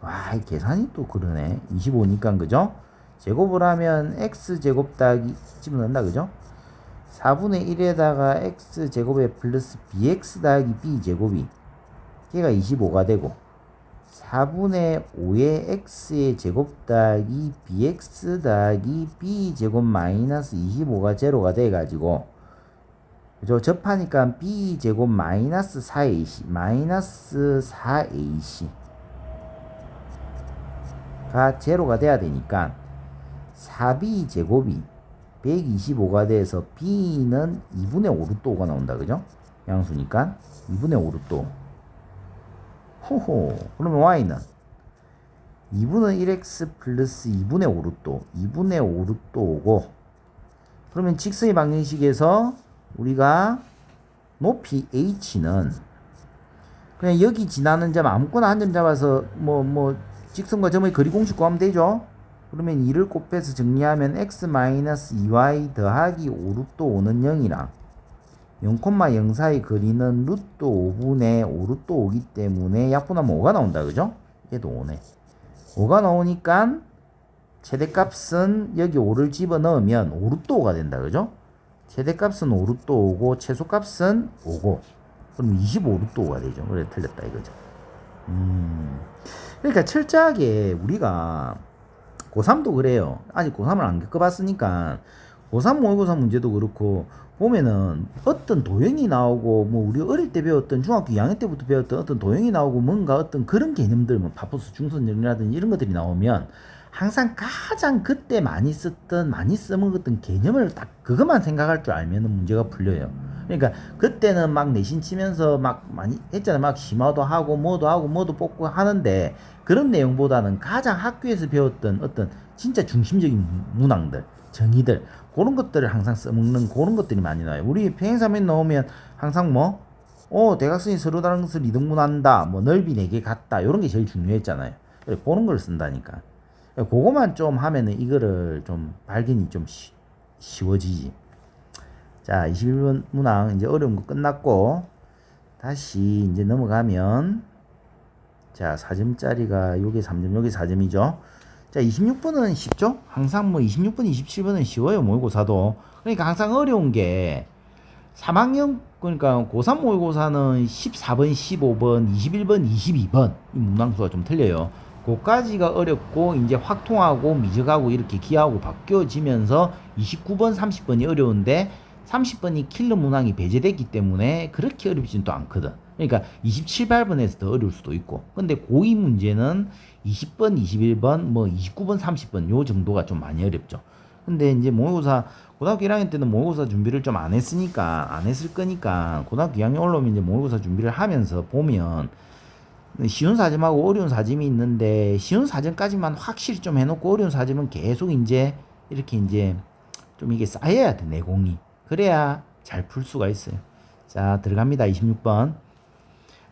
와, 이 계산이 또 그러네. 25니까, 그죠? 제곱을 하면 x제곱 더하기 집어넣는다, 그죠? 4분의 1에다가 x제곱에 플러스 bx 더하기 b제곱이, 걔가 25가 되고, 4분의 5의 x의 제곱 더하기 bx 더하기 b제곱 마이너스 25가 제로가 돼가지고, 그죠? 접하니까 b제곱 마이너스 4ac 마이너스 4ac가 제로가 돼야 되니까 4b 제곱이 125가 돼서 b는 2분의 5 루트 5가 나온다, 그죠? 양수니까 2분의 5 루트 5. 호호. 그러면 y는 2분의 1x 플러스 2분의 5 루트 5, 2분의 5 루트 5고, 그러면 직선의 방정식에서 우리가 높이 h는 그냥 여기 지나는 점 아무거나 한 점 잡아서 뭐 직선과 점의 거리 공식 구하면 되죠. 그러면 2를 곱해서 정리하면 x-2y 더하기 5 루트 5는 0이랑 0,0 사이 거리는 루트 5분의 5 루트 5기 때문에 약분하면 5가 나온다, 그죠? 얘도 5네. 5가 나오니까 최대값은 여기 5를 집어넣으면 5 루트 5가 된다, 그죠? 최대값은 5 루트 5고 최소값은 5고, 그럼 25 루트 5가 되죠. 그래, 틀렸다 이거죠. 그러니까 철저하게 우리가 고3도 그래요. 아직 고3을 안 겪어봤으니까 고3 모의고사 문제도 그렇고 보면은 어떤 도형이 나오고, 뭐 우리 어릴 때 배웠던 중학교 2학년 때부터 배웠던 어떤 도형이 나오고, 뭔가 어떤 그런 개념들, 뭐 파포스 중선정리라든지 이런 것들이 나오면 항상 가장 그때 많이 써먹었던 개념을 딱 그것만 생각할 줄 알면은 문제가 풀려요. 그러니까 그때는 막 내신 치면서 막 많이 했잖아요. 막 심화도 하고 뭐도 뽑고 하는데, 그런 내용보다는 가장 학교에서 배웠던 어떤 진짜 중심적인 문항들, 정의들, 그런 것들을 항상 써먹는 그런 것들이 많이 나와요. 우리 평행사면 나오면 항상 대각선이 서로 다른 것을 이등분한다, 뭐 넓이 4개 같다, 이런 게 제일 중요했잖아요. 그래, 보는 걸 쓴다니까. 그거만 좀 하면은 이거를 좀 발견이 좀 쉬워지지. 자, 21번 문항 이제 어려운 거 끝났고, 다시 이제 넘어가면, 자, 4점짜리가 요게 3점, 요게 4점이죠. 자, 26번은 쉽죠? 항상 뭐 26번, 27번은 쉬워요, 모의고사도. 그러니까 항상 어려운 게 3학년, 그러니까 고3 모의고사는 14번, 15번, 21번, 22번 이 문항수가 좀 틀려요. 그까지가 어렵고, 이제 확통하고 미적하고 이렇게 기하고 바뀌어지면서 29번, 30번이 어려운데 30번이 킬러 문항이 배제됐기 때문에 그렇게 어렵지는 또 않거든. 그러니까 27, 8번에서 더 어려울 수도 있고. 근데 고2 문제는 20번, 21번, 뭐 29번, 30번 요 정도가 좀 많이 어렵죠. 근데 이제 모의고사, 고등학교 1학년 때는 모의고사 준비를 좀 안 했을 거니까 고등학교 2학년 올라오면 이제 모의고사 준비를 하면서 보면 쉬운 사점하고 어려운 사점이 있는데, 쉬운 사점까지만 확실히 좀 해놓고 어려운 사점은 계속 이제 이렇게 이제 좀 이게 쌓여야 돼, 내공이. 그래야 잘 풀 수가 있어요. 자, 들어갑니다. 26번.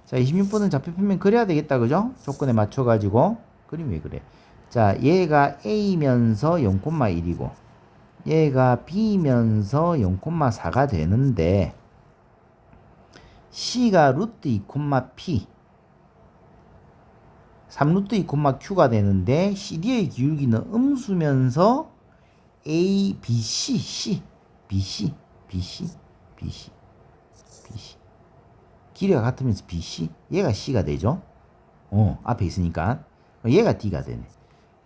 자, 26번은 좌표평면 그려야 되겠다, 그죠? 조건에 맞춰가지고. 그림 왜 그래? 자, 얘가 A면서 0,1이고 얘가 B면서 0,4가 되는데, C가 루트 2, P 3루트 2, Q가 되는데, CD의 기울기는 음수면서 A, B, C, BC 길이가 같으면서 BC, 얘가 C가 되죠. 앞에 있으니까 얘가 D가 되네.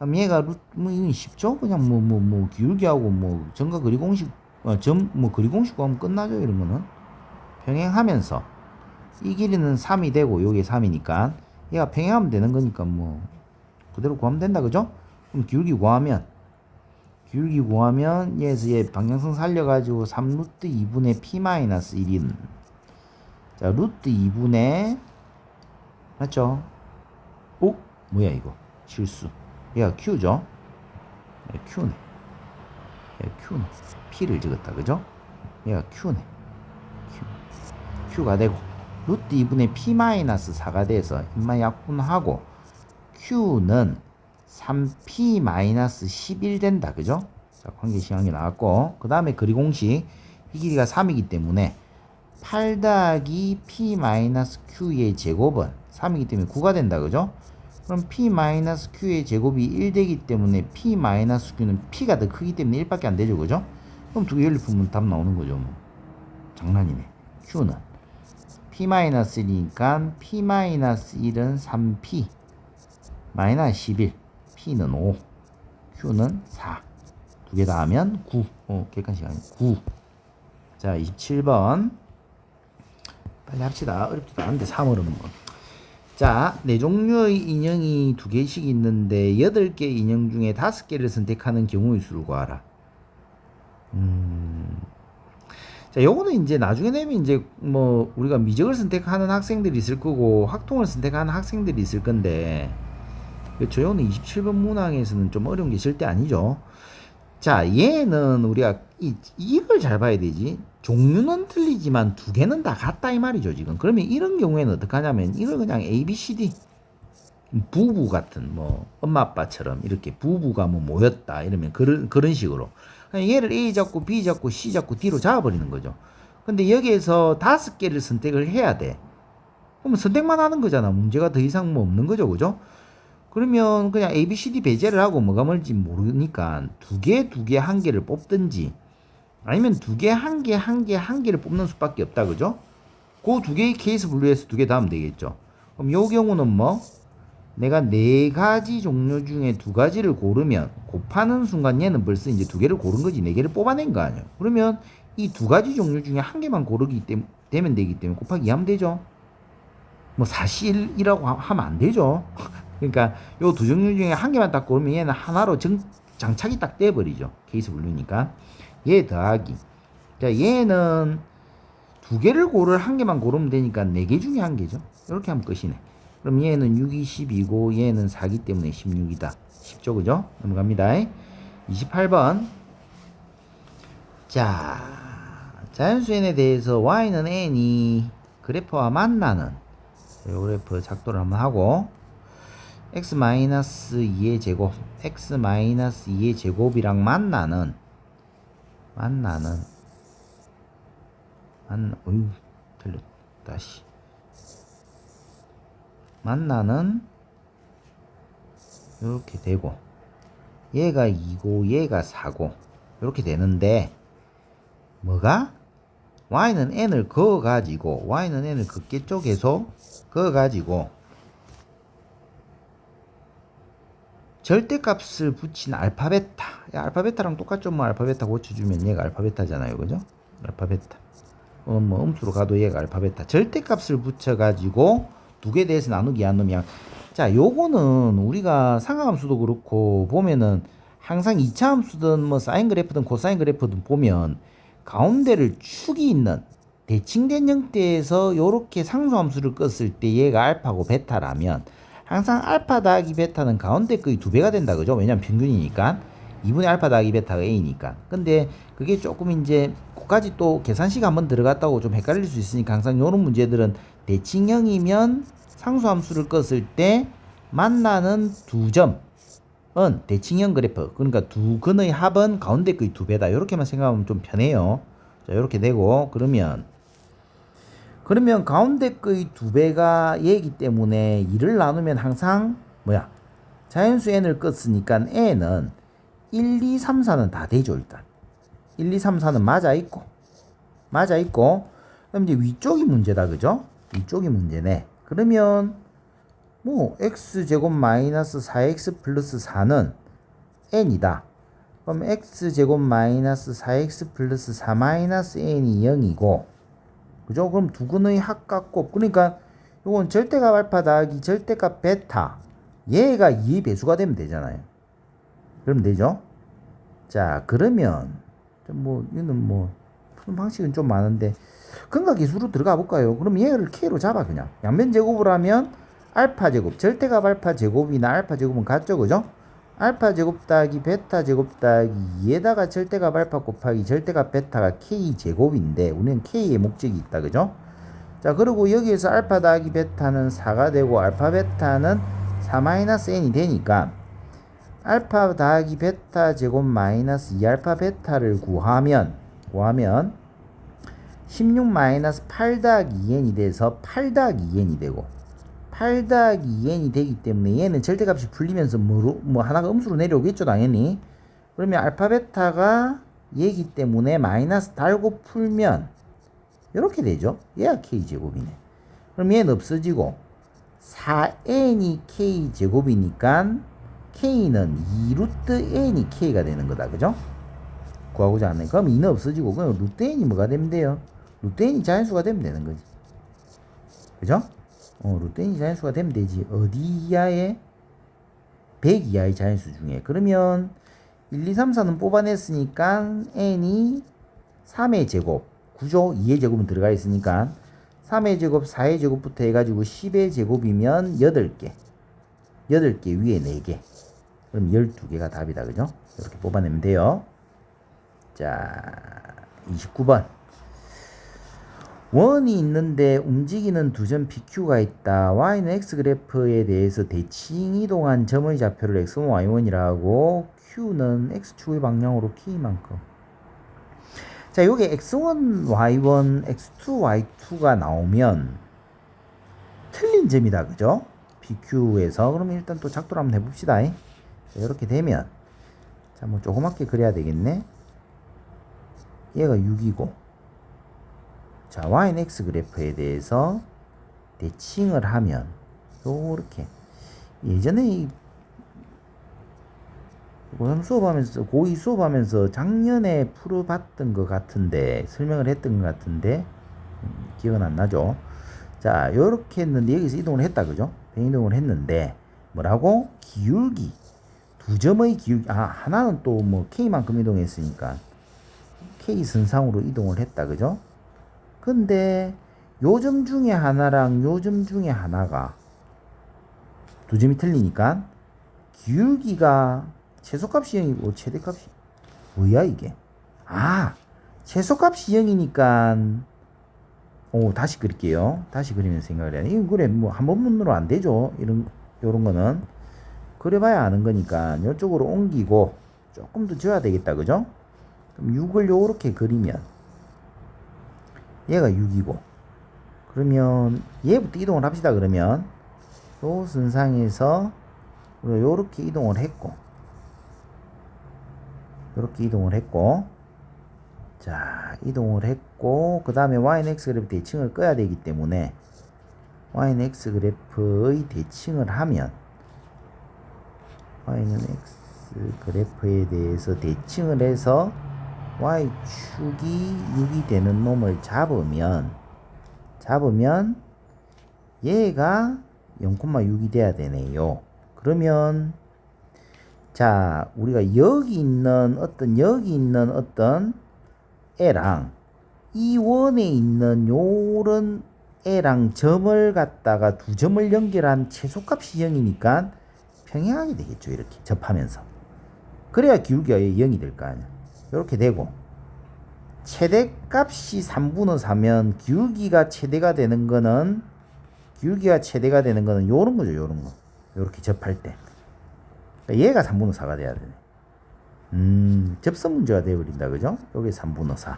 그럼 얘가 뭐 이건 쉽죠? 그냥 기울기하고 뭐 점과 거리 공식 거리 공식 구하면 끝나죠. 이런 거는 평행하면서 이 길이는 3이 되고 요게 3이니까 얘가 평행하면 되는 거니까 뭐 그대로 구하면 된다. 그죠? 그럼 기울기 구하면 얘에서 얘 방향성 살려가지고 3 루트 2분의 p-1인 자 루트 2분의 맞죠? 오? 뭐야 이거 실수 얘가 q죠? q네 Q네 p를 적었다. 그죠? 얘가 q네 q가 되고 루트 2분의 p-4가 돼서 인마 약분하고 q는 3p-11 된다. 그죠? 자, 관계시간이 나왔고 그 다음에 거리 공식 이 길이가 3이기 때문에 8 더하기 p-q의 제곱은 3이기 때문에 9가 된다. 그죠? 그럼 p-q의 제곱이 1 되기 때문에 p-q는 p가 더 크기 때문에 1밖에 안 되죠. 그죠? 그럼 두 개 연립하면 답 나오는 거죠. 뭐. 장난이네. q는 p-1이니까 p-1은 3p 마이너스 11 p는 5 q는 4 두 개 다 하면 9 객관시간이 9. 자 27번 빨리 합시다. 어렵지도 않은데 3월은 뭐. 자, 네 종류의 인형이 두 개씩 있는데 8개 인형 중에 5개를 선택하는 경우의 수를 구하라. 자, 요거는 이제 나중에 되면 이제 뭐 우리가 미적을 선택하는 학생들이 있을 거고 확통을 선택하는 학생들이 있을 건데 그렇죠. 요거는 27번 문항에서는 좀 어려운 게 절대 아니죠. 자, 얘는 우리가 이걸 잘 봐야 되지. 종류는 틀리지만 두 개는 다 같다 이 말이죠 지금. 그러면 이런 경우에는 어떻게 하냐면 이걸 그냥 A, B, C, D 부부 같은 뭐 엄마 아빠처럼 이렇게 부부가 뭐 모였다 이러면 그런 식으로 그냥 얘를 A 잡고 B 잡고 C 잡고 D로 잡아버리는 거죠. 근데 여기에서 5개를 선택을 해야 돼. 그러면 선택만 하는 거잖아. 문제가 더 이상 뭐 없는 거죠. 그죠? 그러면 그냥 A, B, C, D 배제를 하고 뭐가 뭘지 모르니까 두 개, 한 개를 뽑든지 아니면 두 개, 한 개를 뽑는 수밖에 없다. 그죠? 그 두 개의 케이스 분류해서 두 개 다 하면 되겠죠. 그럼 요 경우는 뭐 내가 네 가지 종류 중에 두 가지를 고르면 곱하는 순간 얘는 벌써 이제 두 개를 고른 거지 네 개를 뽑아낸 거 아니야. 그러면 이 두 가지 종류 중에 한 개만 되면 되기 때문에 곱하기 2 하면 되죠. 뭐 사실이라고 하면 안 되죠. 그러니까 요 두 종류 중에 한 개만 딱 고르면 얘는 하나로 장착이 딱 돼버리죠. 케이스 분류니까. 얘 더하기. 자, 얘는 두 개를 한 개만 고르면 되니까 네 개 중에 한 개죠. 이렇게 하면 끝이네. 그럼 얘는 6이 10이고 얘는 4기 때문에 16이다. 쉽죠, 그죠? 넘어갑니다. 28번. 자, 자연수N에 대해서 y는 n이 그래프와 만나는 그래프 작도를 한번 하고 x-2의 제곱 x-2의 제곱이랑 만나는 어휴 틀렸다. 다시 만나는 이렇게 되고 얘가 2고 얘가 4고 이렇게 되는데 뭐가 y는 n을 그어가지고 y는 n을 긋겠죠. 계속 그어가지고 절대값을 붙인 알파 베타. 알파 베타랑 똑같죠. 뭐 알파 베타 고쳐주면 얘가 알파 베타잖아요. 그죠? 알파 베타. 뭐 음수로 가도 얘가 알파 베타. 절대값을 붙여가지고 두 개 대해서 나누기 안 놓으면 자, 요거는 우리가 상하함수도 그렇고 보면은 항상 2차 함수든 뭐 사인 그래프든 코사인 그래프든 보면 가운데를 축이 있는 대칭된 형태에서 요렇게 상수함수를 껐을 때 얘가 알파고 베타라면 항상 알파 더하기 베타는 가운데 거의 2배가 된다. 그죠? 왜냐면 평균이니까 2분의 알파 더하기 베타가 A니까. 근데 그게 조금 이제 그까지 또 계산식 한번 들어갔다고 좀 헷갈릴 수 있으니까 항상 요런 문제들은 대칭형이면 상수함수를 껐을 때 만나는 두 점은 대칭형 그래프. 그러니까 두 근의 합은 가운데 거의 2배다. 이렇게만 생각하면 좀 편해요. 자, 이렇게 되고 그러면 가운데 거의 2배가 얘이기 때문에 2를 나누면 항상 뭐야? 자연수 n을 껐으니까 n은 1, 2, 3, 4는 다 되죠. 일단 1, 2, 3, 4는 맞아 있고 그럼 이제 위쪽이 문제다. 그죠? 위쪽이 문제네. 그러면 뭐 x제곱 마이너스 4x 플러스 4는 n이다. 그럼 x제곱 마이너스 4x 플러스 4 마이너스 n이 0이고, 그죠? 그럼 두 근의 합각곱, 그러니까 요건 절대값 알파 더하기 절대값 베타, 얘가 2의 배수가 되면 되잖아요. 그러면 되죠? 자, 그러면 뭐 이거는 뭐 푸는 방식은 좀 많은데 근각기수로 들어가 볼까요? 그럼 얘를 k로 잡아. 그냥 양변 제곱을 하면 알파 제곱, 절대값 알파 제곱이나 알파 제곱은 같죠, 그죠? 알파 제곱 더하기 베타 제곱 더하기 2에다가 절대값 알파 곱하기 절대값 베타가 k 제곱인데 우리는 k의 목적이 있다, 그죠? 자, 그리고 여기에서 알파 더하기 베타는 4가 되고 알파 베타는 4-n이 되니까 알파 더하기 베타 제곱 마이너스 2알파 베타를 구하면 16 마이너스 8 더하기 2n이 돼서 8 더하기 2n이 되고, 8 더하기 2n이 되기 때문에 얘는 절대값이 풀리면서 뭐 하나가 음수로 내려오겠죠, 당연히. 그러면 알파 베타가 얘기 때문에 마이너스 달고 풀면 이렇게 되죠. 얘가 k제곱이네. 그럼 얘는 없어지고 4n이 k제곱이니까 k는 2루트 n이 k가 되는 거다, 그죠? 구하고자 하네. 그럼 2는 없어지고 그럼 루트 n이 뭐가 되면 돼요? 루트 n이 자연수가 되면 되는 거지, 그죠? 루트 n이 자연수가 되면 되지. 어디 이하에? 100 이하의 자연수 중에. 그러면 1, 2, 3, 4는 뽑아냈으니까 n이 3의 제곱, 구조 2의 제곱은 들어가 있으니까 3의 제곱, 4의 제곱부터 해가지고 10의 제곱이면 8개. 8개 위에 4개. 그럼 12개가 답이다, 그죠? 이렇게 뽑아내면 돼요. 자, 29번. 원이 있는데 움직이는 두 점 PQ가 있다. Y는 X 그래프에 대해서 대칭 이동한 점의 좌표를 X1, Y1이라고, Q는 X축의 방향으로 K만큼. 자, 요게 X1, Y1, X2, Y2가 나오면 틀린 점이다, 그죠? PQ에서. 그러면 일단 또 작도를 한번 해봅시다. 자, 이렇게 되면, 자, 뭐 조그맣게 그려야 되겠네. 얘가 6이고, 자, Y는 X 그래프에 대해서 대칭을 하면 요렇게, 예전에 고3 수업하면서, 고2 수업하면서 작년에 풀어봤던 것 같은데, 설명을 했던 것 같은데, 기억은 안 나죠? 자, 요렇게 했는데 여기서 이동을 했다, 그죠? 변이동을 했는데 뭐라고? 기울기, 두 점의 기울기, 하나는 또 뭐 K만큼 이동했으니까 K 선상으로 이동을 했다, 그죠? 근데 요 점 중에 하나랑 요 점 중에 하나가 두 점이 틀리니까 기울기가 최소값이 0이고 최대값이 뭐야 이게? 최소값이 0이니까 다시 그릴게요. 다시 그리면 생각을 해야 돼. 이거 그래 뭐 한 번문으로 안 되죠. 요런 거는 그려봐야 아는 거니까 이쪽으로 옮기고 조금 더 줘야 되겠다, 그죠? 그럼 6을 요렇게 그리면 얘가 6이고, 그러면 얘부터 이동을 합시다. 그러면 요 선상에서 요렇게 이동을 했고, 요렇게 이동을 했고, 자, 이동을 했고, 그 다음에 Y는 X 그래프 대칭을 꺼야 되기 때문에 Y는 X 그래프의 대칭을 하면, Y는 X 그래프에 대해서 대칭을 해서 Y축이 6이 되는 놈을 잡으면 얘가 0,6이 돼야 되네요. 그러면 자, 우리가 여기 있는 어떤 애랑 이 원에 있는 요런 애랑 점을 갖다가 두 점을 연결한 최소값이 0이니까 평행하게 되겠죠. 이렇게 접하면서. 그래야 기울기가 0이 될 거 아니야. 이렇게 되고, 최대값이 3분의 4면 기울기가 최대가 되는 거는 요런 거죠. 요런 거. 요렇게 접할 때. 그러니까 얘가 3분의 4가 돼야 되네. 접선 문제가 되어버린다, 그죠? 요게 3분의 4.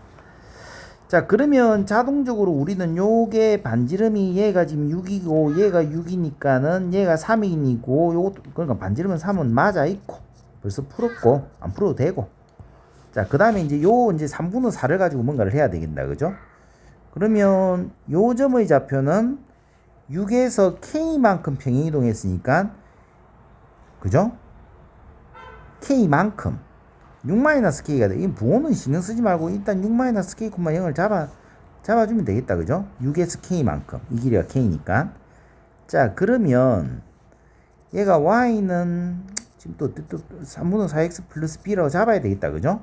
자, 그러면 자동적으로 우리는 요게 반지름이 얘가 지금 6이고 얘가 6이니까는 얘가 3이고 요것도, 그러니까 반지름은 3은 맞아 있고 벌써 풀었고 안 풀어도 되고. 자, 그 다음에 이제 이제 3분의 4를 가지고 뭔가를 해야 되겠다, 그죠? 그러면 요 점의 좌표는 6에서 K만큼 평행이동했으니까 그죠? K만큼 6-K가 돼. 이 부호는 신경 쓰지 말고 일단 6-K, 0을 잡아주면 되겠다. 그죠? 6에서 K만큼. 이 길이가 K니까. 자, 그러면 얘가 Y는 지금 또 3분의 4X 플러스 B라고 잡아야 되겠다. 그죠?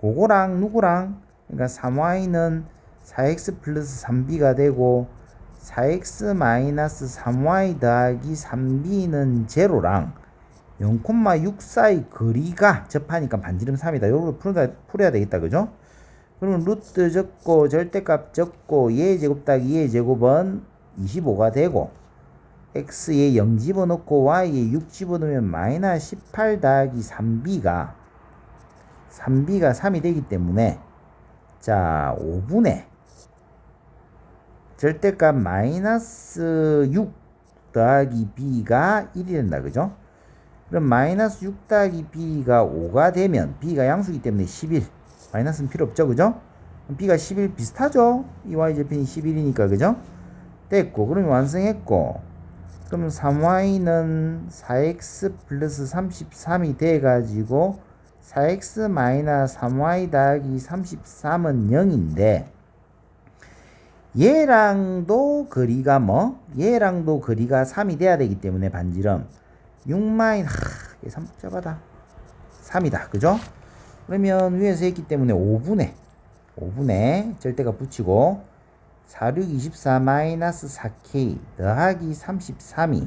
그거랑 누구랑? 그러니까 3Y는 4X 플러스 3B가 되고 4X 마이너스 3Y 더하기 3B는 제로랑 0,6 사이 거리가 접하니까 반지름 3이다. 요걸 풀어야 되겠다. 그죠? 그러면 루트 적고 절대값 적고 얘 제곱 더하기 얘 제곱은 25가 되고 x에 0 집어넣고 y에 6 집어넣으면 마이너스 18 더하기 3b가 3이 되기 때문에 자 5분의 절대값 마이너스 6 더하기 b가 1이 된다. 그죠? 그럼 마이너스 6 더하기 b가 5가 되면 b가 양수이기 때문에 11 마이너스는 필요 없죠. 그죠? b가 11 비슷하죠? 이 y절편이 11이니까 그죠? 됐고 그러면 완성했고 그러면 3y는 4x 플러스 33이 돼가지고 4x 마이너스 3y 더하기 33은 0인데 얘랑도 거리가 얘랑도 거리가 3이 돼야 되기 때문에 반지름 6 계산 복잡하다 3이다. 그죠? 그러면 위에서 했기 때문에 5분의 절대값 붙이고 4, 6, 24 마이너스 4K 더하기 33이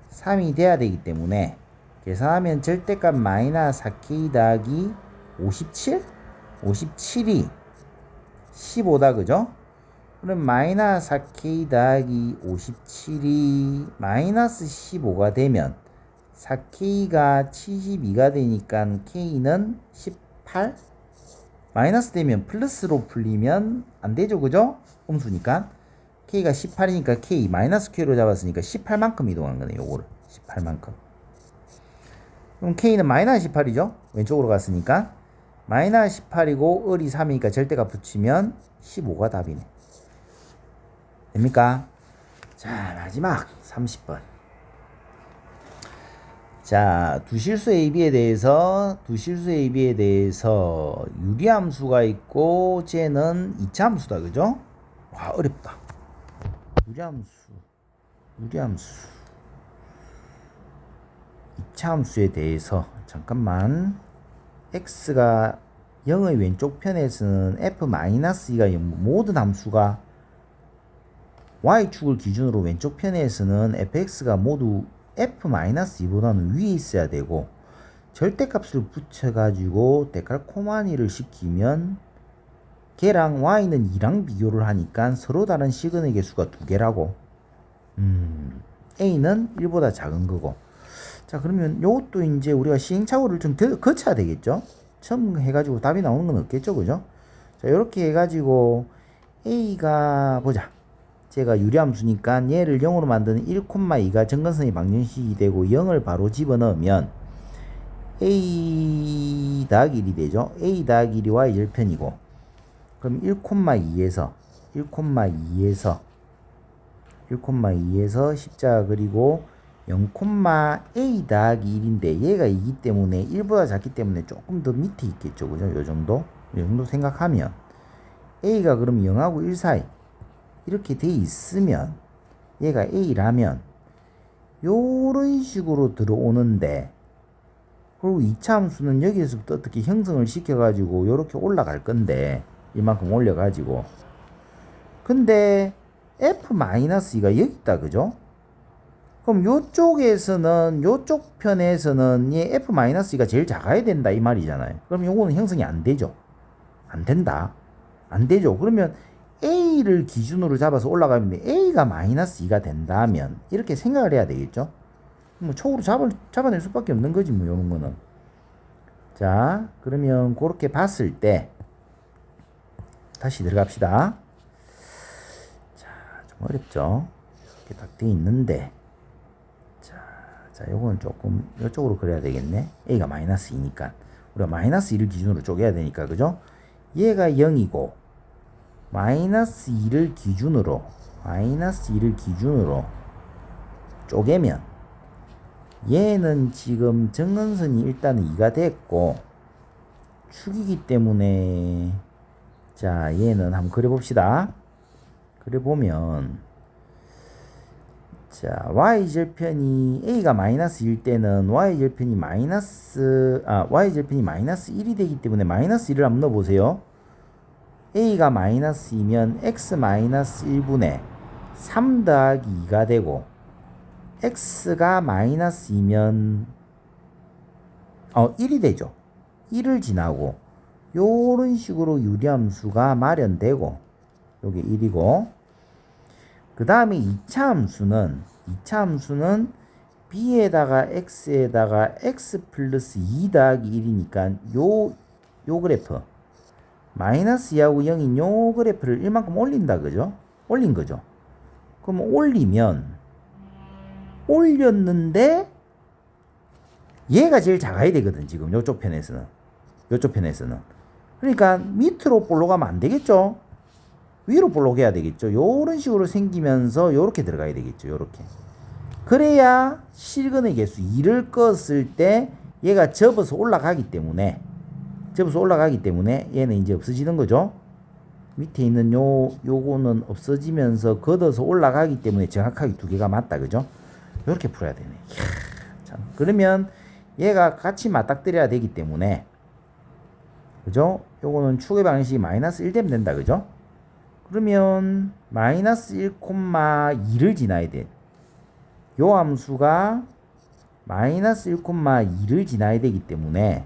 3이 돼야 되기 때문에 계산하면 절대값 마이너스 4K 더하기 57이 15다. 그죠? 그럼 마이너스 4K 더하기 57이 마이너스 15가 되면 4K가 72가 되니까 K는 18 마이너스 되면 플러스로 풀리면 안 되죠. 그죠? 음수니까 K가 18이니까 K 마이너스 K로 잡았으니까 18만큼 이동한 거네. 요거를 18만큼. 그럼 K는 마이너스 18이죠. 왼쪽으로 갔으니까 마이너스 18이고 을이 3이니까 절대값 붙이면 15가 답이네. 됩니까? 자, 마지막 30번. 자, 두실수 AB에 대해서 유리함수가 있고 쟤는 이차함수다. 그죠? 와, 어렵다. 유리함수 이차함수에 대해서 잠깐만. x가 0의 왼쪽 편에서는 f-2가 모든 함수가 y축을 기준으로 왼쪽 편에서는 fx가 모두 f-2보다는 위에 있어야 되고 절대값을 붙여가지고 데칼코마니를 시키면 걔랑 y는 2랑 비교를 하니까 서로 다른 시그널 개수가 2개라고 a는 1보다 작은 거고. 자, 그러면 요것도 이제 우리가 시행착오를 좀 거쳐야 되겠죠. 처음 해가지고 답이 나오는 건 없겠죠. 그죠? 자, 요렇게 해가지고 a가 보자. 제가 유리함수니까 얘를 0으로 만드는 1,2가 정근선의 방정식이 되고 0을 바로 집어넣으면 a 더하기 1이 되죠. a 더하기 1이 y절편이고 그럼 1,2에서 십자가 그리고 0,a 더하기 1인데 얘가 2기 때문에 1보다 작기 때문에 조금 더 밑에 있겠죠. 그죠? 요 정도 생각하면 a가 그럼 0하고 1 사이 이렇게 돼 있으면 얘가 a라면 요런 식으로 들어오는데 그리고 2차 함수는 여기에서부터 어떻게 형성을 시켜가지고 요렇게 올라갈 건데 이만큼 올려가지고 근데 f-2가 여기 있다. 그죠? 그럼 요쪽에서는 요쪽 편에서는 얘 f-2가 제일 작아야 된다 이 말이잖아요. 그럼 요거는 형성이 안 되죠. 안 된다. 안 되죠. 그러면 a를 기준으로 잡아서 올라가면 a가 -2가 된다면 이렇게 생각을 해야 되겠죠. 뭐 촉으로 잡아낼 수밖에 없는 거지 뭐 요런 거는. 자, 그러면 그렇게 봤을 때 다시 들어갑시다. 자, 좀 어렵죠. 이렇게 딱 돼 있는데 자, 요거는 조금 이쪽으로 그려야 되겠네. a가 -2니까 우리가 -1을 기준으로 쪼개야 되니까 그죠? 얘가 0이고 -2를 기준으로 마이너스 2를 기준으로 쪼개면 얘는 지금 정근선이 일단은 2가 됐고 축이기 때문에 자 얘는 한번 그려봅시다. 그려보면 자 y절편이 a가 마이너스 1 때는 y절편이 마이너스 y절편이 마이너스 1이 되기 때문에 마이너스 1을 한번 넣어보세요. a가 마이너스 2면 x 마이너스 1분의 3 더하기 2가 되고 x가 마이너스 2면 1이 되죠. 1을 지나고 요런 식으로 유리함수가 마련되고 요게 1이고 그 다음에 2차 함수는 b에다가 x에다가 x 플러스 2 더하기 1이니까 요 그래프 마이너스 2하고 0인 요 그래프를 1만큼 올린다 그죠? 올린 거죠. 그럼 올렸는데 얘가 제일 작아야 되거든 지금 요쪽 편에서는 그러니까 밑으로 볼록하면 안 되겠죠. 위로 볼록해야 되겠죠. 요런 식으로 생기면서 요렇게 들어가야 되겠죠. 요렇게 그래야 실근의 개수 2를 껐을 때 얘가 접어서 올라가기 때문에 얘는 이제 없어지는 거죠. 밑에 있는 요거는 없어지면서 걷어서 올라가기 때문에 정확하게 두 개가 맞다 그죠? 요렇게 풀어야 되네. 이야, 참. 그러면 얘가 같이 맞닥뜨려야 되기 때문에 그죠? 요거는 축의 방식이 마이너스 1 되면 된다 그죠? 그러면 마이너스 1,2를 지나야 돼. 요 함수가 마이너스 1,2를 지나야 되기 때문에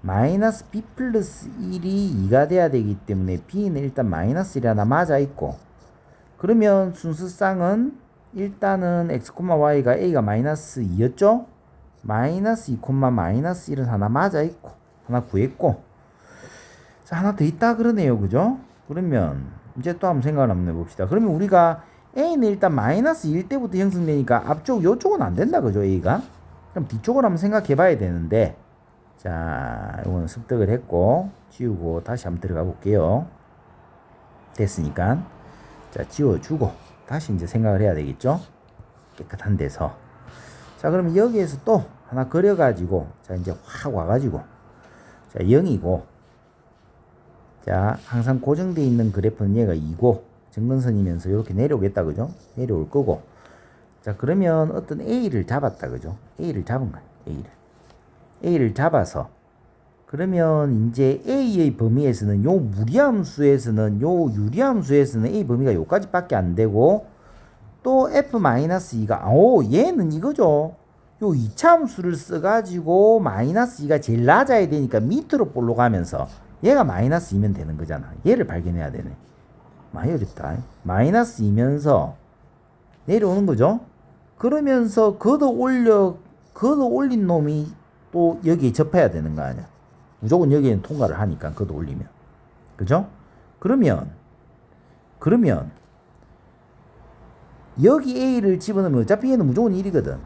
마이너스 b 플러스 1이 2가 돼야 되기 때문에 b는 일단 마이너스 1이 하나 맞아 있고 그러면 순수쌍은 일단은 x, y가 a가 마이너스 2였죠? 마이너스 2, 마이너스 1은 하나 맞아 있고 하나 구했고 자 하나 더 있다 그러네요 그죠? 그러면 이제 또 한번 생각을 한번 해봅시다. 그러면 우리가 a는 일단 마이너스 1 때부터 형성되니까 앞쪽 요쪽은 안 된다 그죠 a가? 그럼 뒤쪽을 한번 생각해 봐야 되는데 자 이거는 습득을 했고 지우고 다시 한번 들어가 볼게요. 됐으니까 자 지워주고 다시 이제 생각을 해야 되겠죠. 깨끗한 데서 자 그러면 여기에서 또 하나 그려 가지고 자 이제 확 와가지고 자 0이고 자 항상 고정되어 있는 그래프는 얘가 2고 정근선이면서 이렇게 내려오겠다 그죠. 내려올 거고 자 그러면 어떤 a를 잡았다 그죠. a를 잡은 거야. a를 잡아서 그러면 이제 a의 범위에서는 요 무리함수에서는 요 유리함수에서는 a 범위가 요까지밖에 안 되고 또 f-2가 얘는 이거죠. 요 2차 함수를 써가지고 마이너스 2가 제일 낮아야 되니까 밑으로 볼록하면서 얘가 마이너스 2면 되는 거잖아. 얘를 발견해야 되네. 많이 어렵다. 마이너스 2면서 내려오는 거죠. 그러면서 걷어 올린 놈이 또 여기에 접해야 되는 거 아니야. 무조건 여기에는 통과를 하니까 걷어 올리면 그죠? 그러면 여기 a를 집어넣으면 어차피 얘는 무조건 1이거든.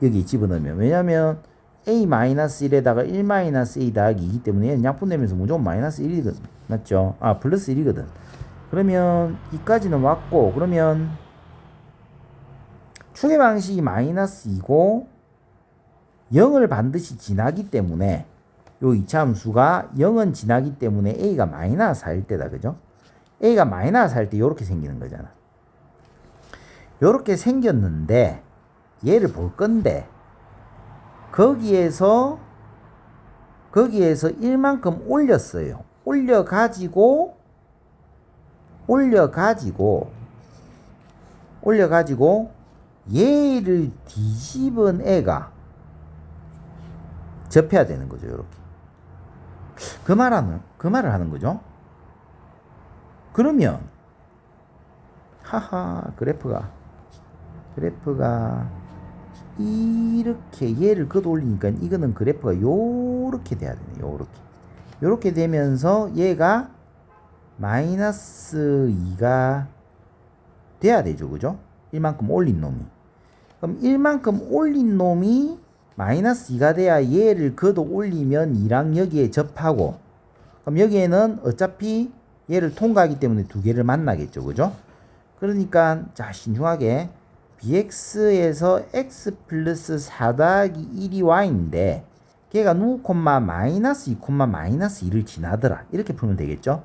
여기 집어넣으면 왜냐면 a-1에다가 1-a 더하기 2기 때문에 얘는 약분되면서 무조건 마이너스 1이거든. 맞죠? 플러스 1이거든. 그러면 이까지는 왔고 그러면 축의 방식이 마이너스 2고 0을 반드시 지나기 때문에 요 2차 함수가 0은 지나기 때문에 a가 마이너스 4일 때다 그죠? a가 마이너스 4일 때 요렇게 생기는 거잖아. 요렇게 생겼는데 얘를 볼 건데 거기에서 1만큼 올렸어요. 올려가지고 얘를 뒤집은 애가 접해야 되는 거죠. 요렇게. 그 말을 하는 거죠. 그러면 그래프가 이렇게 얘를 걷어 올리니까 이거는 그래프가 요렇게 돼야 되네. 요렇게 되면서 얘가 마이너스 2가 돼야 되죠. 그죠? 1만큼 올린 놈이. 그럼 1만큼 올린 놈이 마이너스 2가 돼야 얘를 걷어 올리면 2랑 여기에 접하고 그럼 여기에는 어차피 얘를 통과하기 때문에 두 개를 만나겠죠. 그죠? 그러니까 자 신중하게 bx에서 x 플러스 4 더하기 1이 y인데 걔가 누 콤마 마이너스 2 콤마 마이너스 2를 지나더라. 이렇게 풀면 되겠죠.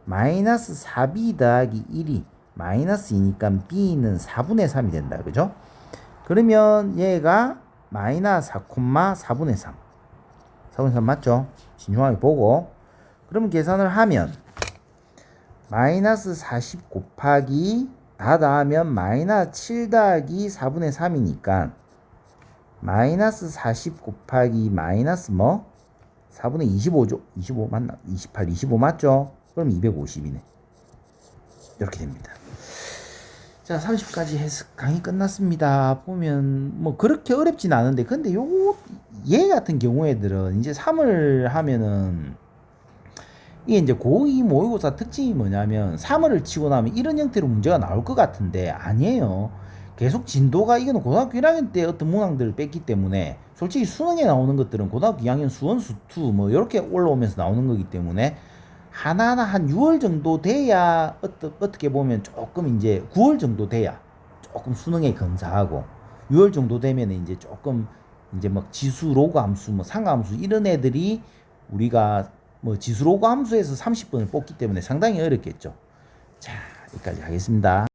마이너스 4b 더하기 1이 마이너스 2니까 b는 4분의 3이 된다. 그죠? 그러면 얘가 마이너스 4 콤마 4분의 3 4분의 3 맞죠? 신중하게 보고 그러면 계산을 하면 마이너스 40 곱하기 다 더하면 마이너스 7 더하기 4분의 3이니까 마이너스 40 곱하기 마이너스 뭐? 4분의 25죠. 25 맞나? 28, 25 맞죠? 그럼 250이네. 이렇게 됩니다. 자, 30까지 해서 강의 끝났습니다. 보면 뭐 그렇게 어렵진 않은데 근데 얘 같은 경우에들은 이제 3을 하면은 이게 이제 고2 모의고사 특징이 뭐냐면 3월을 치고 나면 이런 형태로 문제가 나올 것 같은데 아니에요. 계속 진도가 이거는 고등학교 1학년 때 어떤 문항들을 뺐기 때문에 솔직히 수능에 나오는 것들은 고등학교 2학년 수원 수투 뭐 이렇게 올라오면서 나오는 거기 때문에 하나하나 한 6월 정도 돼야 어떻게 보면 조금 이제 9월 정도 돼야 조금 수능에 근사하고 6월 정도 되면 이제 조금 이제 막 지수 로그 함수 뭐 상함수 이런 애들이 우리가 뭐 지수 로그 함수에서 30번을 뽑기 때문에 상당히 어렵겠죠. 자, 여기까지 하겠습니다.